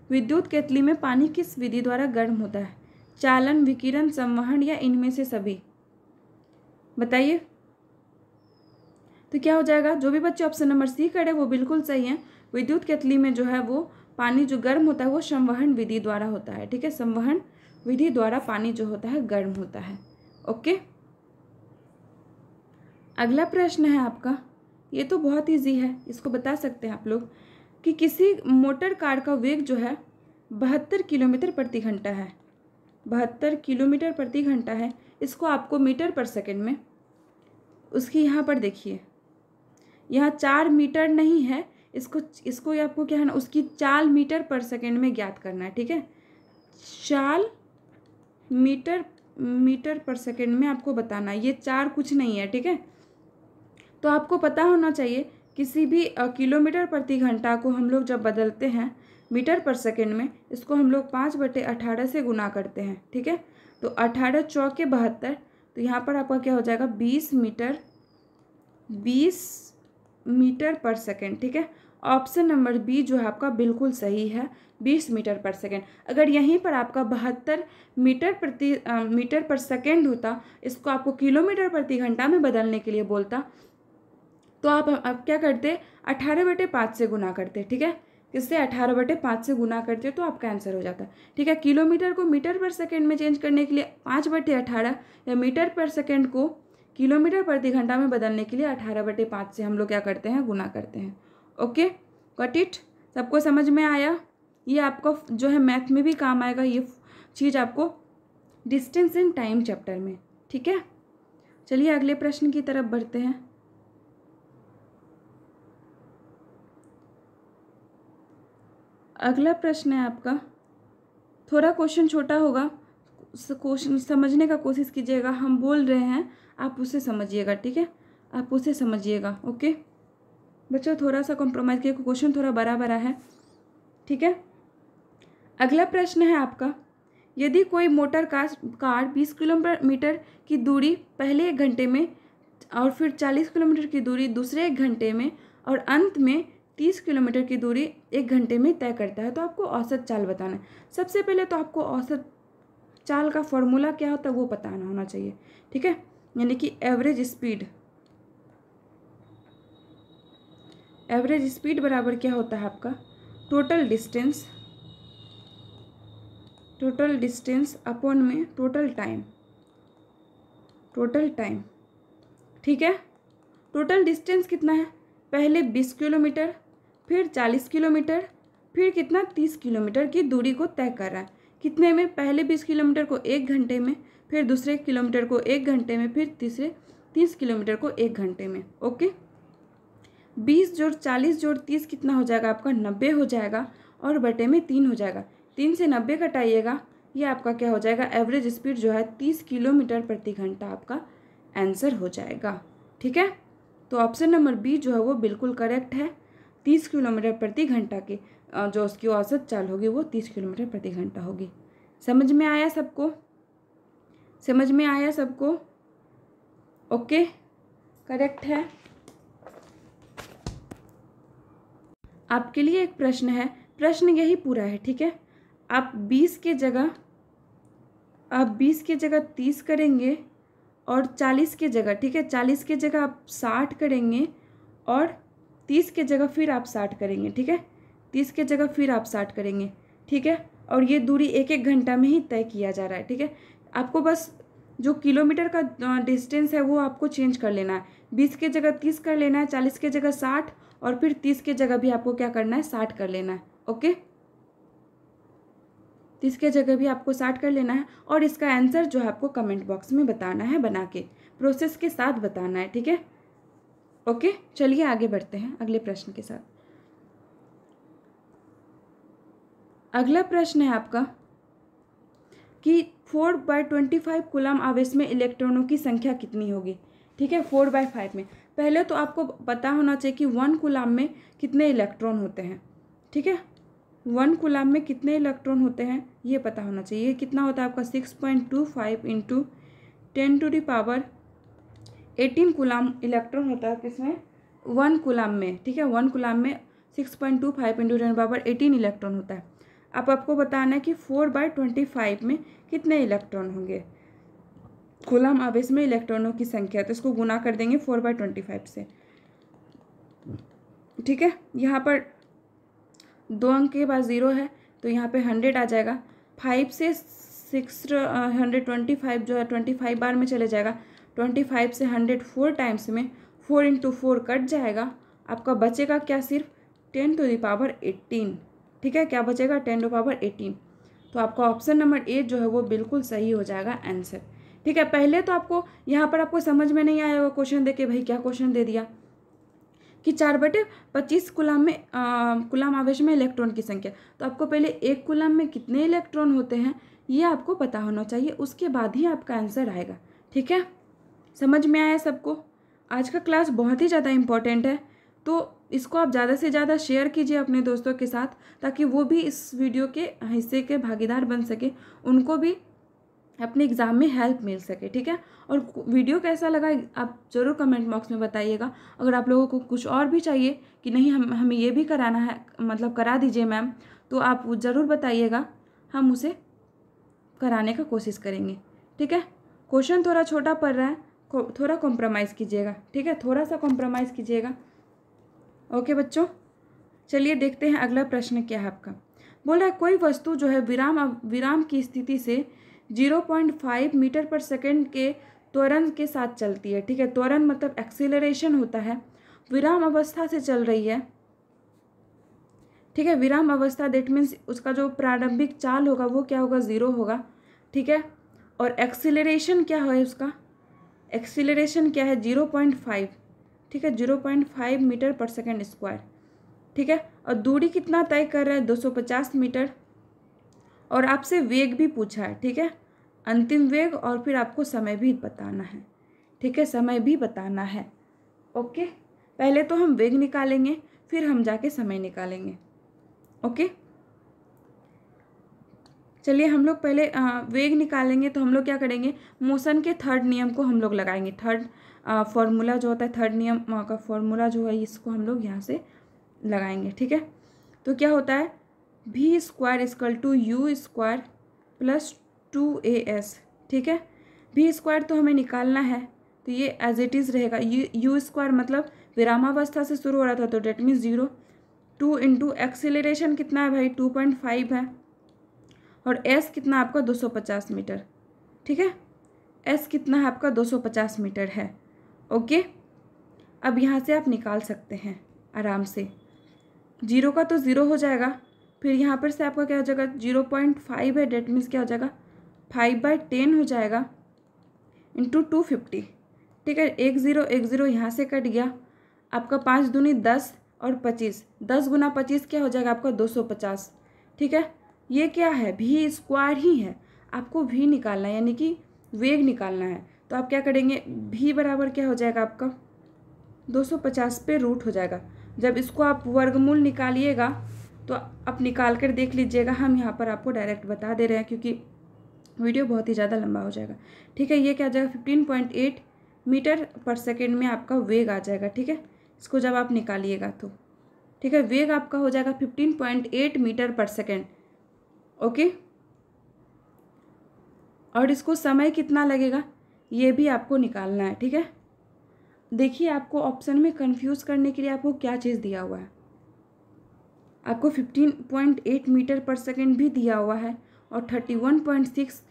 विद्युत केतली में पानी किस विधि द्वारा गर्म होता है। चालन, विकिरण, संवहन या इनमें से सभी, बताइए। तो क्या हो जाएगा, जो भी बच्चे ऑप्शन नंबर सी करे वो बिल्कुल सही है। विद्युत केतली में जो है वो पानी जो गर्म होता है वो संवहन विधि द्वारा होता है, ठीक है। संवहन विधि द्वारा पानी जो होता है गर्म होता है। ओके, अगला प्रश्न है आपका, ये तो बहुत ईजी है, इसको बता सकते हैं आप लोग कि किसी मोटर कार का वेग जो है 72 किलोमीटर प्रति घंटा है। 72 किलोमीटर प्रति घंटा है, इसको आपको मीटर पर सेकंड में, उसकी यहाँ पर देखिए, यहाँ 4 मीटर नहीं है, इसको आपको क्या है ना, उसकी चाल मीटर पर सेकंड में ज्ञात करना है, ठीक है। चाल मीटर पर सेकंड में आपको बताना है, ये 4 कुछ नहीं है, ठीक है। तो आपको पता होना चाहिए किसी भी किलोमीटर प्रति घंटा को हम लोग जब बदलते हैं मीटर पर सेकंड में, इसको हम लोग 5/18 से गुना करते हैं, ठीक है। तो 18 चौके 72, तो यहाँ पर आपका क्या हो जाएगा 20 मीटर पर सेकंड, ठीक है। ऑप्शन नंबर बी जो है आपका बिल्कुल सही है, 20 मीटर पर सेकंड। अगर यहीं पर आपका 72 मीटर पर सेकंड होता, इसको आपको किलोमीटर प्रति घंटा में बदलने के लिए बोलता, तो आप क्या करते, 18/5 से गुना करते, ठीक है। किससे, 18/5 से गुना करते तो आपका आंसर हो जाता, ठीक है। किलोमीटर को मीटर पर सेकंड में चेंज करने के लिए 5/18 या मीटर पर सेकंड को किलोमीटर प्रति घंटा में बदलने के लिए 18/5 से हम लोग क्या करते हैं, गुना करते हैं। ओके, गॉट इट, सबको समझ में आया। ये आपको जो है मैथ में भी काम आएगा ये चीज़ आपको डिस्टेंस इन टाइम चैप्टर में, ठीक है। चलिए अगले प्रश्न की तरफ बढ़ते हैं। अगला प्रश्न है आपका, थोड़ा क्वेश्चन छोटा होगा, क्वेश्चन समझने का कोशिश कीजिएगा, हम बोल रहे हैं आप उसे समझिएगा, ठीक है, आप उसे समझिएगा। ओके बच्चों, थोड़ा सा कॉम्प्रोमाइज़ किए, क्वेश्चन थोड़ा बड़ा बड़ा है, ठीक है। अगला प्रश्न है आपका, यदि कोई मोटर कार 20 किलोमीटर की दूरी पहले 1 घंटे में और फिर 40 किलोमीटर की दूरी दूसरे 1 घंटे में और अंत में 30 किलोमीटर की दूरी 1 घंटे में तय करता है, तो आपको औसत चाल बताना है। सबसे पहले तो आपको औसत चाल का फॉर्मूला क्या होता है वो बताना होना चाहिए, ठीक है। यानी कि एवरेज स्पीड बराबर क्या होता है आपका, टोटल डिस्टेंस अपॉन में टोटल टाइम, ठीक है। टोटल डिस्टेंस कितना है, पहले 20 किलोमीटर, फिर 40 किलोमीटर, फिर कितना 30 किलोमीटर की दूरी को तय कर रहा है। कितने में, पहले 20 किलोमीटर को 1 घंटे में, फिर दूसरे किलोमीटर को 1 घंटे में, फिर तीसरे 30 किलोमीटर को 1 घंटे में। ओके, 20 जोड़ 40 जोड़ 30 कितना हो जाएगा आपका, 90 हो जाएगा, और बटे में 3 हो जाएगा। 3 से 90 घटाइएगा, ये आपका क्या हो जाएगा, एवरेज स्पीड जो है 30 किलोमीटर प्रति घंटा आपका आंसर हो जाएगा, ठीक है। तो ऑप्शन नंबर बी जो है वो बिल्कुल करेक्ट है। 30 किलोमीटर प्रति घंटा की जो उसकी औसत चाल होगी वो 30 किलोमीटर प्रति घंटा होगी। समझ में आया सबको, ओके, करेक्ट है। आपके लिए एक प्रश्न है, प्रश्न यही पूरा है, ठीक है। आप 20 के जगह 30 करेंगे और 40 के जगह, ठीक है, 40 के जगह आप 60 करेंगे और 30 के जगह फिर आप 60 करेंगे, ठीक है। 30 के जगह फिर आप 60 करेंगे, ठीक है। और ये दूरी 1-1 घंटा में ही तय किया जा रहा है, ठीक है। आपको बस जो किलोमीटर का डिस्टेंस है वो आपको चेंज कर लेना है। 20 के जगह 30 कर लेना है, 40 के जगह 60, और फिर 30 के जगह भी आपको क्या करना है, 60 कर लेना है। ओके, 30 के जगह भी आपको 60 कर लेना है, और इसका आंसर जो है आपको कमेंट बॉक्स में बताना है, बना के प्रोसेस के साथ बताना है, ठीक है। ओके, चलिए आगे बढ़ते हैं अगले प्रश्न के साथ। अगला प्रश्न है आपका कि 4/25 कूलम आवेश में इलेक्ट्रॉनों की संख्या कितनी होगी। ठीक है, 4/5 में। पहले तो आपको पता होना चाहिए कि 1 कूलम में कितने इलेक्ट्रॉन होते हैं। ठीक है, 1 कूलम में कितने इलेक्ट्रॉन होते हैं ये पता होना चाहिए। ये कितना होता है आपका 6.25 इंटू 10⁻18 कूलम इलेक्ट्रॉन होता है किसमें, 1 कूलम में। ठीक है, 1 कूलम में 6.25 इंटू 10⁻18 इलेक्ट्रॉन होता है। अब आपको बताना है कि 4/25 में कितने इलेक्ट्रॉन होंगे। कूलम आवेश में इलेक्ट्रॉनों की संख्या, तो इसको गुना कर देंगे 4/25 से। ठीक है, यहाँ पर 2 अंक के बाद 0 है तो यहाँ पे 100 आ जाएगा। 5 से 625 जो है 25 बार में चले जाएगा। 25 से 100 4 टाइम्स में 4 इंटू 4 कट जाएगा। आपका बचेगा क्या, सिर्फ 10⁻18। ठीक है, क्या बचेगा 10⁻18। तो आपका ऑप्शन नंबर ए जो है वो बिल्कुल सही हो जाएगा आंसर। ठीक है, पहले तो आपको यहाँ पर आपको समझ में नहीं आया होगा क्वेश्चन देके, भाई क्या क्वेश्चन दे दिया कि 4/25 कूलम में कूलम आवेश में इलेक्ट्रॉन की संख्या। तो आपको पहले 1 कूलम में कितने इलेक्ट्रॉन होते हैं ये आपको पता होना चाहिए, उसके बाद ही आपका आंसर आएगा। ठीक है, समझ में आया सबको। आज का क्लास बहुत ही ज़्यादा इम्पॉर्टेंट है, तो इसको आप ज़्यादा से ज़्यादा शेयर कीजिए अपने दोस्तों के साथ, ताकि वो भी इस वीडियो के हिस्से के भागीदार बन सके, उनको भी अपने एग्ज़ाम में हेल्प मिल सके। ठीक है, और वीडियो कैसा लगा आप ज़रूर कमेंट बॉक्स में बताइएगा। अगर आप लोगों को कुछ और भी चाहिए कि नहीं हमें ये भी कराना है, मतलब करा दीजिए मैम, तो आप ज़रूर बताइएगा, हम उसे कराने का कोशिश करेंगे। ठीक है, क्वेश्चन थोड़ा छोटा पड़ रहा है, थोड़ा कॉम्प्रोमाइज़ कीजिएगा। ठीक है, थोड़ा सा कॉम्प्रोमाइज़ कीजिएगा। ओके बच्चों, चलिए देखते हैं अगला प्रश्न क्या है आपका। बोल रहा है कोई वस्तु जो है विराम की स्थिति से 0.5 मीटर पर सेकंड के त्वरण के साथ चलती है। ठीक है, त्वरण मतलब एक्सीलरेशन होता है, विराम अवस्था से चल रही है। ठीक है, विराम अवस्था दैट मीन्स उसका जो प्रारंभिक चाल होगा वो क्या होगा, 0 होगा। ठीक है, और एक्सीलरेशन क्या है उसका, एक्सीलरेशन क्या है 0.5। ठीक है, 0.5 मीटर पर सेकंड स्क्वायर। ठीक है, और दूरी कितना तय कर रहा है, 250 मीटर। और आपसे वेग भी पूछा है। ठीक है, अंतिम वेग और फिर आपको समय भी बताना है। ठीक है, समय भी बताना है। ओके, पहले तो हम वेग निकालेंगे, फिर हम जाके समय निकालेंगे। ओके, चलिए हम लोग पहले वेग निकालेंगे। तो हम लोग क्या करेंगे, मोशन के थर्ड नियम को हम लोग लगाएंगे। थर्ड फॉर्मूला जो होता है, थर्ड नियम का फॉर्मूला जो है, इसको हम लोग यहाँ से लगाएंगे। ठीक है, तो क्या होता है, v² = u² + 2as। ठीक है, v² तो हमें निकालना है, तो ये एज इट इज़ रहेगा। u² मतलब विरामावस्था से शुरू हो रहा था, तो डेट मीन्स 0। 2 इंटू एक्सीलरेशन कितना है भाई, 2.5 है, और s कितना आपका 250 मीटर। ठीक है, s कितना है आपका 250 मीटर है। ओके, अब यहाँ से आप निकाल सकते हैं आराम से। 0 का तो 0 हो जाएगा, फिर यहाँ पर से आपका क्या हो जाएगा, 0.5 है, डेट मीन्स क्या हो जाएगा 5/10 हो जाएगा इंटू 250। ठीक है, 1 0 यहाँ से कट गया, आपका 5 दूनी 10 और 25, 10 गुना 25 क्या हो जाएगा आपका 250। ठीक है, ये क्या है, v² ही है, आपको v निकालना है, यानी कि वेग निकालना है। तो आप क्या करेंगे, v बराबर क्या हो जाएगा आपका 250 पे रूट हो जाएगा। जब इसको आप वर्गमूल निकालिएगा तो आप निकाल कर देख लीजिएगा, हम यहाँ पर आपको डायरेक्ट बता दे रहे हैं क्योंकि वीडियो बहुत ही ज़्यादा लंबा हो जाएगा। ठीक है, ये क्या आ जाएगा 15.8 मीटर पर सेकेंड में आपका वेग आ जाएगा। ठीक है, इसको जब आप निकालिएगा तो ठीक है, वेग आपका हो जाएगा 15.8 मीटर पर सेकेंड। ओके, और इसको समय कितना लगेगा ये भी आपको निकालना है। ठीक है, देखिए आपको ऑप्शन में कंफ्यूज करने के लिए आपको क्या चीज़ दिया हुआ है, आपको 15.8 मीटर पर सेकेंड भी दिया हुआ है और 31.6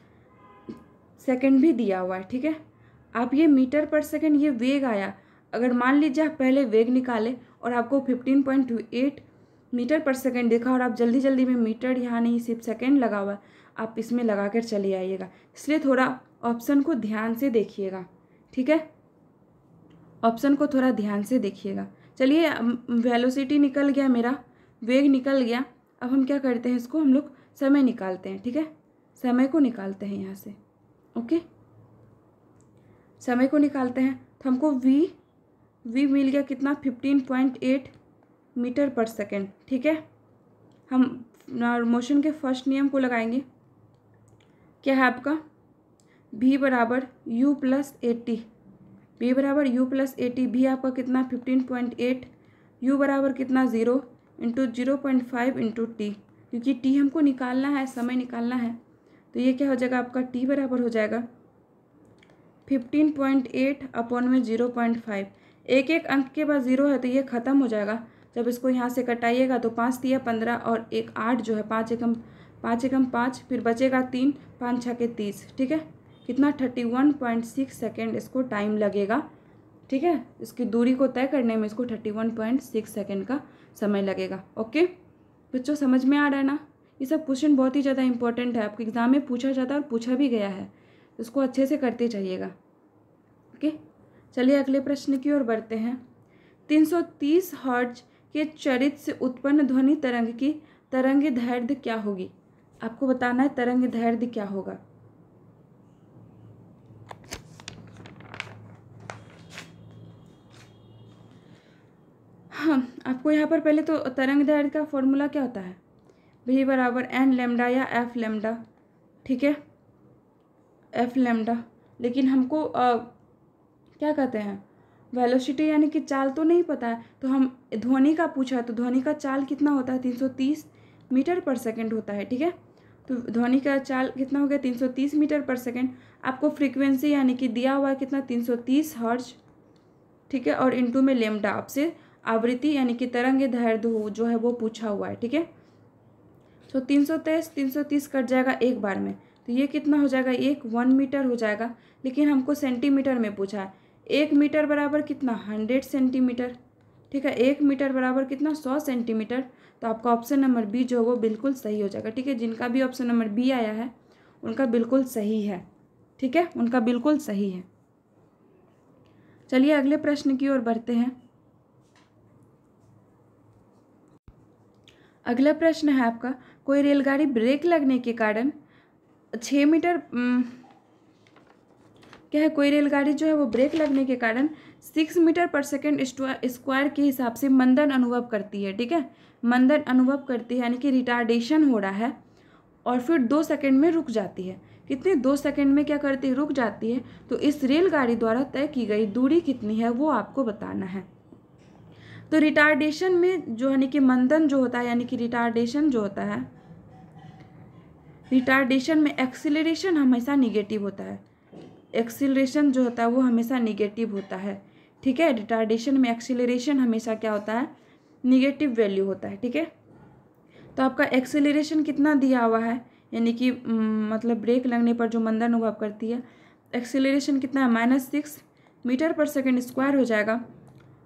सेकेंड भी दिया हुआ है। ठीक है, आप ये मीटर पर सेकेंड ये वेग आया, अगर मान लीजिए आप पहले वेग निकाले और आपको 15.8 मीटर पर सेकेंड देखा और आप जल्दी जल्दी में मीटर यहाँ नहीं सिर्फ सेकेंड लगा हुआ, आप इसमें लगा कर चले आइएगा। इसलिए थोड़ा ऑप्शन को ध्यान से देखिएगा। ठीक है, ऑप्शन को थोड़ा ध्यान से देखिएगा। चलिए वेलोसिटी निकल गया, मेरा वेग निकल गया। अब हम क्या करते हैं, इसको हम लोग समय निकालते हैं, ठीक है, समय को निकालते हैं यहाँ से। ओके, समय को निकालते हैं तो हमको v मिल गया कितना 15.8 मीटर पर सेकेंड, ठीक है। हम मोशन के फर्स्ट नियम को लगाएंगे, क्या है आपका v बराबर u plus A T, v बराबर u प्लस ए टी, भी आपका कितना 15.8, u बराबर कितना 0 इंटू 0.5 इंटू टी, क्योंकि t हमको निकालना है, समय निकालना है, तो ये क्या हो जाएगा आपका t बराबर हो जाएगा 15.8 अपॉन में 0.5। एक एक अंक के बाद 0 है तो ये ख़त्म हो जाएगा। जब इसको यहाँ से कटाइएगा तो 5 तिया 15 और एक 8 जो है 5 एकम 5, फिर बचेगा 3, 5 छः के 30, ठीक है। कितना 31.6 सेकेंड इसको टाइम लगेगा, ठीक है। इसकी दूरी को तय करने में इसको 31.6 सेकेंड का समय लगेगा। ओके बच्चों, समझ में आ रहा है ना। ये सब क्वेश्चन बहुत ही ज़्यादा इंपॉर्टेंट है, आपके एग्जाम में पूछा जाता है और पूछा भी गया है, इसको अच्छे से करते जाइएगा। ओके, चलिए अगले प्रश्न की ओर बढ़ते हैं। 330 हर्ट्ज के चरित से उत्पन्न ध्वनि तरंग की तरंग दैर्ध्य क्या होगी? आपको बताना है तरंग दैर्ध्य क्या होगा। हाँ, आपको यहाँ पर पहले तो तरंग दैर्ध्य का फॉर्मूला क्या होता है, v बराबर n लेमडा या f लेमडा, ठीक है, f लेमडा। लेकिन हमको क्या कहते हैं वेलोसिटी यानी कि चाल तो नहीं पता है, तो हम ध्वनि का पूछा तो ध्वनि का चाल कितना होता है 330 मीटर पर सेकंड होता है, ठीक है। तो ध्वनि का चाल कितना हो गया 330 मीटर पर सेकंड। आपको फ्रीक्वेंसी यानी कि दिया हुआ है कितना 330 हर्ट्ज, ठीक है, और इनटू में लेमडा आपसे आवृत्ति यानी कि तरंग दैर्ध्य जो है वो पूछा हुआ है, ठीक है। तो 330 कट जाएगा एक बार में, तो ये कितना हो जाएगा 1 मीटर हो जाएगा। लेकिन हमको सेंटीमीटर में पूछा है, 1 मीटर बराबर कितना 100 सेंटीमीटर, ठीक है, 1 मीटर बराबर कितना 100 सेंटीमीटर। तो आपका ऑप्शन नंबर बी जो है वो बिल्कुल सही हो जाएगा, ठीक है। जिनका भी ऑप्शन नंबर बी आया है उनका बिल्कुल सही है, ठीक है, उनका बिल्कुल सही है। चलिए अगले प्रश्न की ओर बढ़ते हैं। अगला प्रश्न है आपका, कोई रेलगाड़ी ब्रेक लगने के कारण 6 मीटर क्या है, कोई रेलगाड़ी जो है वो ब्रेक लगने के कारण 6 मीटर पर सेकेंड स्क्वायर के हिसाब से मंदन अनुभव करती है, ठीक है, मंदन अनुभव करती है यानी कि रिटार्डेशन हो रहा है, और फिर 2 सेकेंड में रुक जाती है। कितने 2 सेकेंड में क्या करती है रुक जाती है। तो इस रेलगाड़ी द्वारा तय की गई दूरी कितनी है वो आपको बताना है। तो रिटार्डेशन में जो यानी कि मंदन जो होता है यानी कि रिटार्डेशन जो होता है, रिटार्डेशन में एक्सीलरेशन हमेशा निगेटिव होता है, एक्सीलरेशन जो होता है वो हमेशा निगेटिव होता है, ठीक है। रिटार्डेशन में एक्सीलरेशन हमेशा क्या होता है निगेटिव वैल्यू होता है, ठीक है। तो आपका एक्सीलरेशन कितना दिया हुआ है यानी कि मतलब ब्रेक लगने पर जो मंदन अनुभव करती है, एक्सीलरेशन कितना है -6 मीटर पर सेकेंड स्क्वायर हो जाएगा,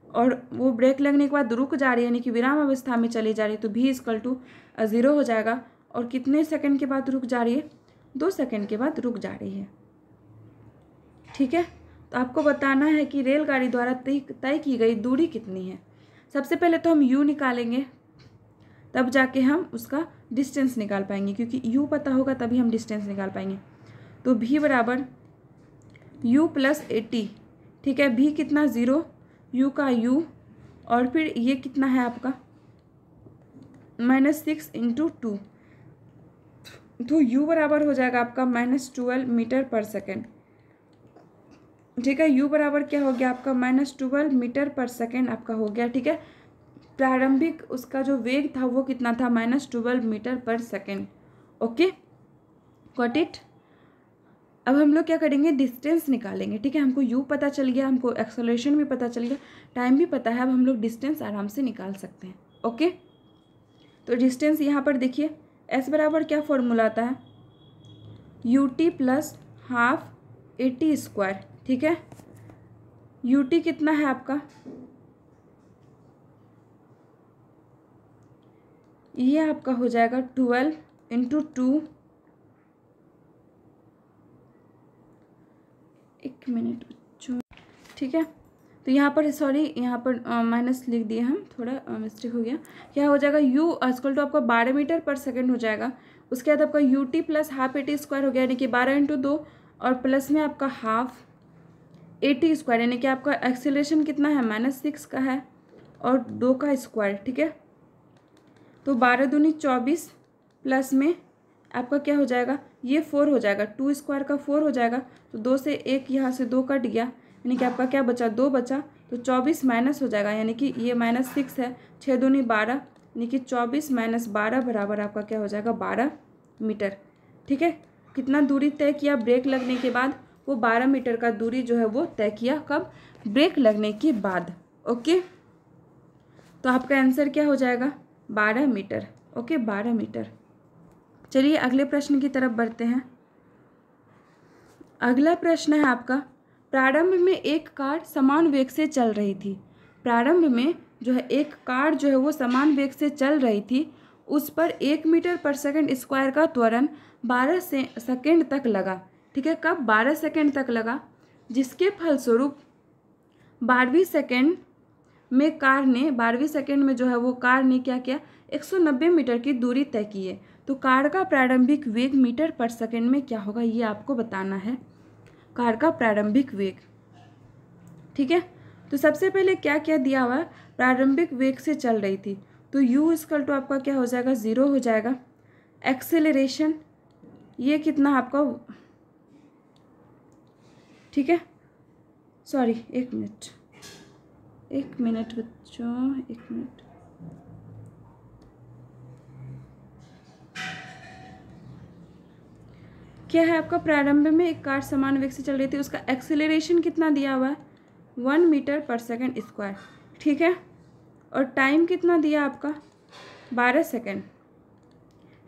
और वो ब्रेक लगने के बाद रुक जा रही है यानी कि विराम अवस्था में चली जा रही है, तो v = 0 हो जाएगा। और कितने सेकंड के बाद रुक जा रही है 2 सेकंड के बाद रुक जा रही है, ठीक है। तो आपको बताना है कि रेलगाड़ी द्वारा तय की गई दूरी कितनी है। सबसे पहले तो हम u निकालेंगे, तब जाके हम उसका डिस्टेंस निकाल पाएंगे, क्योंकि u पता होगा तभी हम डिस्टेंस निकाल पाएंगे। तो v बराबर u प्लस ए टी, ठीक है, v कितना 0, u का u, और फिर ये कितना है आपका -6 इंटू 2, तो u बराबर हो जाएगा आपका -12 मीटर पर सेकेंड, ठीक है। u बराबर क्या हो गया आपका -12 मीटर पर सेकेंड आपका हो गया, ठीक है। प्रारंभिक उसका जो वेग था वो कितना था -12 मीटर पर सेकेंड। Okay, got it. अब हम लोग क्या करेंगे डिस्टेंस निकालेंगे, ठीक है। हमको u पता चल गया, हमको एक्सेलरेशन भी पता चल गया, टाइम भी पता है, अब हम लोग डिस्टेंस आराम से निकाल सकते हैं। ओके, तो डिस्टेंस यहाँ पर देखिए s बराबर क्या फॉर्मूला आता है ut प्लस हाफ AT², ठीक है। ut कितना है आपका, ये आपका हो जाएगा 12 इंटू 2, एक मिनट बच्चों, ठीक है। तो यहाँ पर सॉरी यहाँ पर माइनस लिख दिए हम, थोड़ा मिस्टेक हो गया। क्या हो जाएगा u = आपका 12 मीटर पर सेकेंड हो जाएगा, उसके बाद आपका ut plus half AT square हो गया, यानी कि 12 × 2 और प्लस में आपका हाफ AT स्क्वायर, यानी कि आपका एक्सेलरेशन कितना है -6 का है और 2 का स्क्वायर। ठीक है, तो 12 दूनी 24 प्लस में आपका क्या हो जाएगा, ये 4 हो जाएगा, 2 स्क्वायर का 4 हो जाएगा, तो 2 से 1 यहाँ से 2 कट गया, यानी कि आपका क्या बचा, 2 बचा, तो 24 माइनस हो जाएगा, यानी कि ये -6 है, 6 दूनी 12, यानी कि 24 - 12 बराबर आपका क्या हो जाएगा, 12 मीटर। ठीक है, कितना दूरी तय किया ब्रेक लगने के बाद, वो 12 मीटर का दूरी जो है वो तय किया, कब, ब्रेक लगने के बाद। ओके, तो आपका आंसर क्या हो जाएगा, 12 मीटर। Okay, 12 metre. चलिए अगले प्रश्न की तरफ बढ़ते हैं। अगला प्रश्न है आपका, प्रारंभ में एक कार समान वेग से चल रही थी। प्रारंभ में जो है एक कार जो है वो समान वेग से चल रही थी, उस पर 1 मीटर पर सेकंड स्क्वायर का त्वरण 12 सेकंड तक लगा। ठीक है, कब, 12 सेकंड तक लगा, जिसके फलस्वरूप 12वीं सेकंड में कार ने 12वीं सेकंड में जो है वो कार ने क्या किया, 190 मीटर की दूरी तय की है। तो कार का प्रारंभिक वेग मीटर पर सेकंड में क्या होगा, ये आपको बताना है, कार का प्रारंभिक वेग। ठीक है, तो सबसे पहले क्या क्या दिया हुआ है, प्रारंभिक वेग से चल रही थी, तो u = आपका क्या हो जाएगा, 0 हो जाएगा। एक्सेलरेशन ये कितना आपका, ठीक है, सॉरी 1 मिनट, 1 मिनट बच्चों, 1 मिनट, क्या है आपका, प्रारंभ में एक कार समान वेग से चल रही थी, उसका एक्सेलरेशन कितना दिया हुआ है, 1 मीटर पर सेकंड स्क्वायर। ठीक है, और टाइम कितना दिया आपका, 12 सेकंड।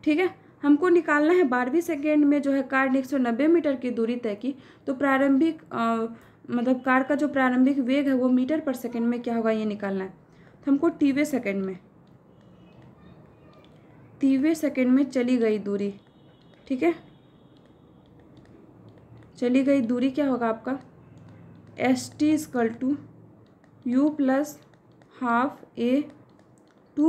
ठीक है, हमको निकालना है 12वीं सेकंड में जो है कार ने 190 मीटर की दूरी तय की, तो प्रारंभिक मतलब कार का जो प्रारंभिक वेग है वो मीटर पर सेकंड में क्या होगा, ये निकालना है। तो हमको 30वें सेकंड में चली गई दूरी, ठीक है, चली गई दूरी क्या होगा आपका, ST = U + half A2 -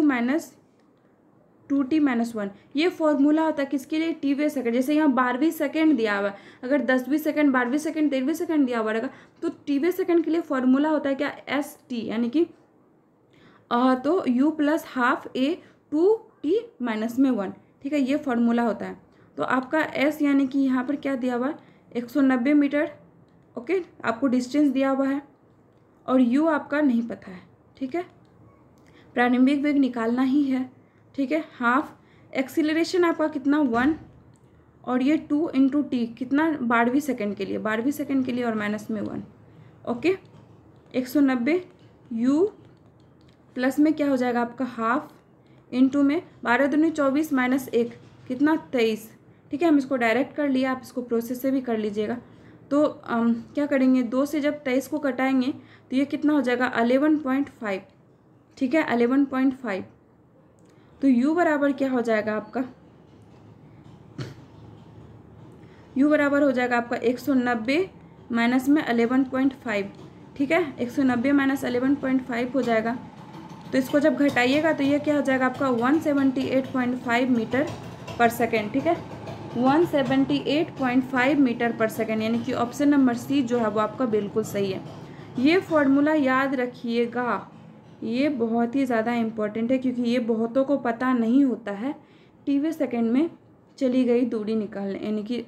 2T - 1। ये फॉर्मूला होता है किसके लिए, टीवें सेकंड। जैसे यहाँ 12वीं सेकंड दिया हुआ है, अगर 10वीं सेकंड, 12वीं सेकंड, 13वीं सेकंड दिया हुआ रहेगा, तो टीवें सेकंड के लिए फॉर्मूला होता है क्या, ST, यानी कि तो U + हाफ A2T - 1। ठीक है, ये फॉर्मूला होता है। तो आपका S यानी कि यहाँ पर क्या दिया हुआ है, 190 मीटर। ओके, आपको डिस्टेंस दिया हुआ है और U आपका नहीं पता है। ठीक है, प्रारंभिक वेग निकालना ही है। ठीक है, हाफ एक्सीलरेशन आपका कितना, 1, और ये 2 × T कितना, 12वीं सेकंड के लिए, 12वीं सेकंड के लिए, और -1। ओके, 190 U प्लस में क्या हो जाएगा आपका, हाफ इंटू में 12 दूनी 24 -1 कितना, 23। ठीक है, हम इसको डायरेक्ट कर लिया, आप इसको प्रोसेस से भी कर लीजिएगा। तो क्या करेंगे, 2 से जब 23 को कटाएंगे तो ये कितना हो जाएगा, 11.5। ठीक है, 11.5। तो U बराबर क्या हो जाएगा आपका, U बराबर हो जाएगा आपका 190 माइनस में 11.5। ठीक है, 190 - 11.5 हो जाएगा। तो इसको जब घटाइएगा तो ये क्या हो जाएगा आपका, 178.5 मीटर पर सेकेंड। ठीक है, 178.5 मीटर पर सेकेंड, यानी कि ऑप्शन नंबर C जो है वो आपका बिल्कुल सही है। ये फॉर्मूला याद रखिएगा, ये बहुत ही ज़्यादा इम्पोर्टेंट है, क्योंकि ये बहुतों को पता नहीं होता है। टीवें सेकंड में चली गई दूरी निकालने, यानी कि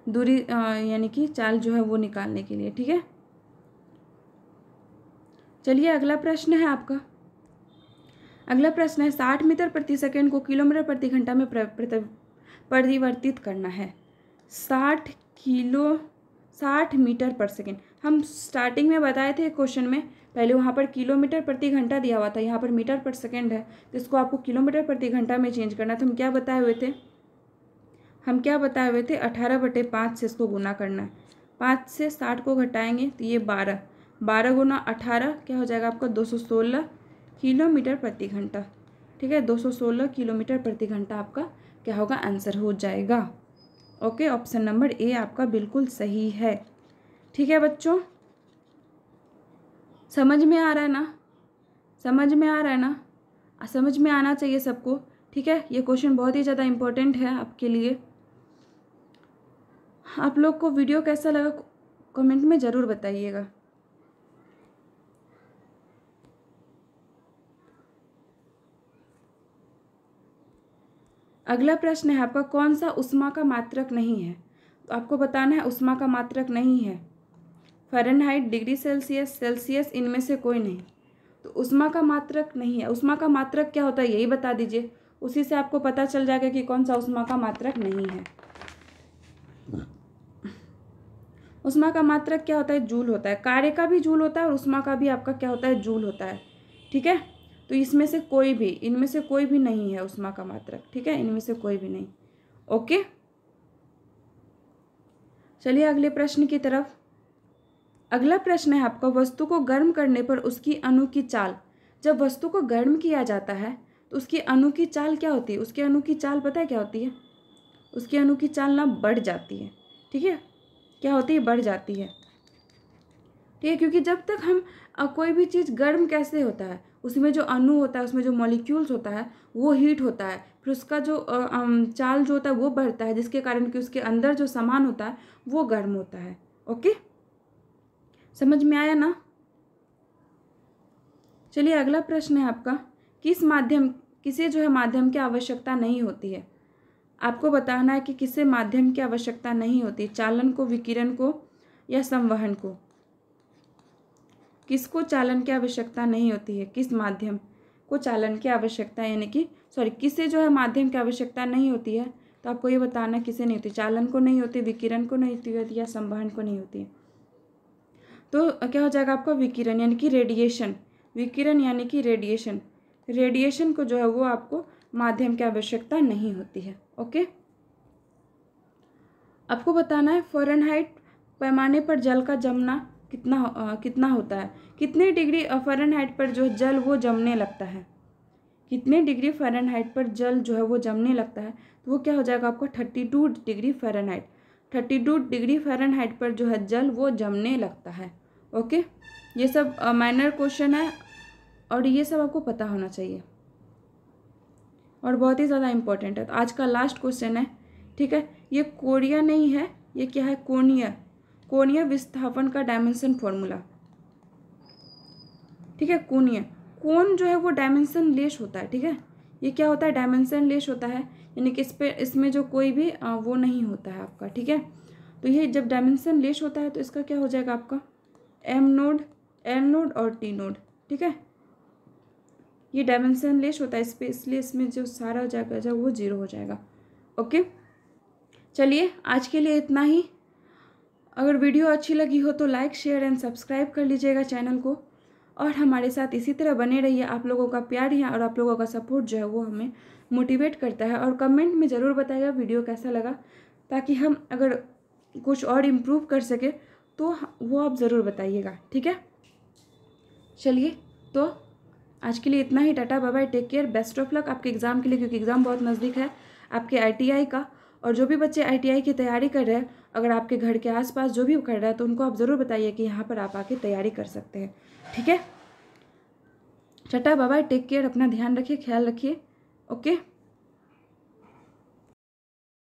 दूरी यानी कि चाल जो है वो निकालने के लिए। ठीक है, चलिए अगला प्रश्न है आपका। अगला प्रश्न है, 60 मीटर प्रति सेकंड को किलोमीटर प्रति घंटा में परिवर्तित करना है। 60 मीटर पर सेकंड, हम स्टार्टिंग में बताए थे क्वेश्चन में, पहले वहाँ पर किलोमीटर प्रति घंटा दिया हुआ था, यहाँ पर मीटर पर सेकंड है, तो इसको आपको किलोमीटर प्रति घंटा में चेंज करना। तो हम क्या बताए हुए थे, 18/5 से इसको गुना करना है। 5 से 60 को घटाएंगे तो ये 12 × 18 क्या हो जाएगा आपका, 216 किलोमीटर प्रति घंटा। ठीक है, 216 किलोमीटर प्रति घंटा आपका क्या होगा, आंसर हो जाएगा। ओके, ऑप्शन नंबर A आपका बिल्कुल सही है। ठीक है बच्चों, समझ में आ रहा है ना, समझ में आ रहा है ना, समझ में आना चाहिए सबको। ठीक है, ये क्वेश्चन बहुत ही ज़्यादा इम्पोर्टेंट है आपके लिए। आप लोग को वीडियो कैसा लगा कमेंट में ज़रूर बताइएगा। अगला प्रश्न है आपका, कौन सा ऊष्मा का मात्रक नहीं है? तो आपको बताना है ऊष्मा का मात्रक नहीं है फ़ारेनहाइट, डिग्री सेल्सियस, सेल्सियस, इनमें से कोई नहीं। तो ऊष्मा का मात्रक नहीं है। ऊष्मा का मात्रक क्या होता है यही बता दीजिए, उसी से आपको पता चल जाएगा कि कौन सा ऊष्मा का मात्रक नहीं है। ऊष्मा का मात्रक क्या होता है? जूल होता है। कार्य का भी जूल होता है और ऊष्मा का भी आपका क्या होता है? जूल होता है। ठीक है, तो इसमें से कोई भी, इनमें से कोई भी नहीं है ऊष्मा का मात्रक। ठीक है, इनमें से कोई भी नहीं। ओके, चलिए अगले प्रश्न की तरफ। अगला प्रश्न है आपका, वस्तु को गर्म करने पर उसकी अणु की चाल। जब वस्तु को गर्म किया जाता है तो उसकी अणु की चाल क्या होती है? उसकी अणु की चाल पता है क्या होती है? उसकी अणु की चाल ना बढ़ जाती है। ठीक है, क्या होती है? बढ़ जाती है। ठीक है, क्योंकि जब तक हम कोई भी चीज़ गर्म कैसे होता है, उसमें जो अणु होता है, उसमें जो मॉलिक्यूल्स होता है वो हीट होता है, फिर उसका जो चाल जो होता है वो बढ़ता है, जिसके कारण कि उसके अंदर जो सामान होता है वो गर्म होता है। ओके, समझ में आया ना? चलिए अगला प्रश्न है आपका, किसे जो है माध्यम की आवश्यकता नहीं होती है? आपको बताना है कि किसे माध्यम की आवश्यकता नहीं होती, चालन को, विकिरण को या संवहन को। किसको चालन की आवश्यकता नहीं होती है? किस माध्यम को चालन की आवश्यकता, यानी कि किसे जो है माध्यम की आवश्यकता नहीं होती है? तो आपको ये बताना किसे नहीं होती। चालन को नहीं होती, विकिरण को नहीं होती या संवहन को नहीं होती है। तो क्या हो जाएगा आपका? विकिरण यानी कि रेडिएशन। विकिरण यानी कि रेडिएशन। रेडिएशन को जो है वो आपको माध्यम की आवश्यकता नहीं होती है। ओके, आपको बताना है फ़ारेनहाइट पैमाने पर जल का जमना कितना होता है? कितने डिग्री फ़ारेनहाइट पर जो जल वो जमने लगता है? कितने डिग्री फ़ारेनहाइट पर जल जो है वो जमने लगता है? तो वो क्या हो जाएगा आपका? 32 डिग्री फ़ारेनहाइट। 32 डिग्री फ़ारेनहाइट पर जो है जल वो जमने लगता है। ओके, ये सब माइनर क्वेश्चन है और ये सब आपको पता होना चाहिए और बहुत ही ज़्यादा इम्पोर्टेंट है। तो आज का लास्ट क्वेश्चन है। ठीक है, ये कोणीय नहीं है, ये क्या है? कोणीय विस्थापन का डायमेंशन फॉर्मूला। ठीक है, कोणीय, कोण जो है वो डायमेंशन लेस होता है। ठीक है, ये क्या होता है? डायमेंशन लेस होता है, यानी कि इसमें जो कोई भी वो नहीं होता है आपका। ठीक है, तो ये जब डायमेंशन लेस होता है तो इसका क्या हो जाएगा आपका? एम नोड, एन नोड और टी नोड। ठीक है, ये डायमेंशन लेस होता है इसलिए इसमें जो सारा जगह वो 0 हो जाएगा। ओके, चलिए आज के लिए इतना ही। अगर वीडियो अच्छी लगी हो तो लाइक, शेयर एंड सब्सक्राइब कर लीजिएगा चैनल को और हमारे साथ इसी तरह बने रहिए। आप लोगों का प्यार है और आप लोगों का सपोर्ट जो है वो हमें मोटिवेट करता है। और कमेंट में ज़रूर बताइएगा वीडियो कैसा लगा, ताकि हम अगर कुछ और इम्प्रूव कर सके तो वो आप ज़रूर बताइएगा। ठीक है, चलिए तो आज के लिए इतना ही। Tata, bye bye, take care, best of luck आपके एग्ज़ाम के लिए, क्योंकि एग्ज़ाम बहुत नज़दीक है आपके ITI का। और जो भी बच्चे ITI की तैयारी कर रहे हैं, अगर आपके घर के आसपास जो भी कर रहा है तो उनको आप ज़रूर बताइए कि यहाँ पर आप आके तैयारी कर सकते हैं। ठीक है, tata, bye bye, take care, अपना ध्यान रखिए, ख्याल रखिए। ओके।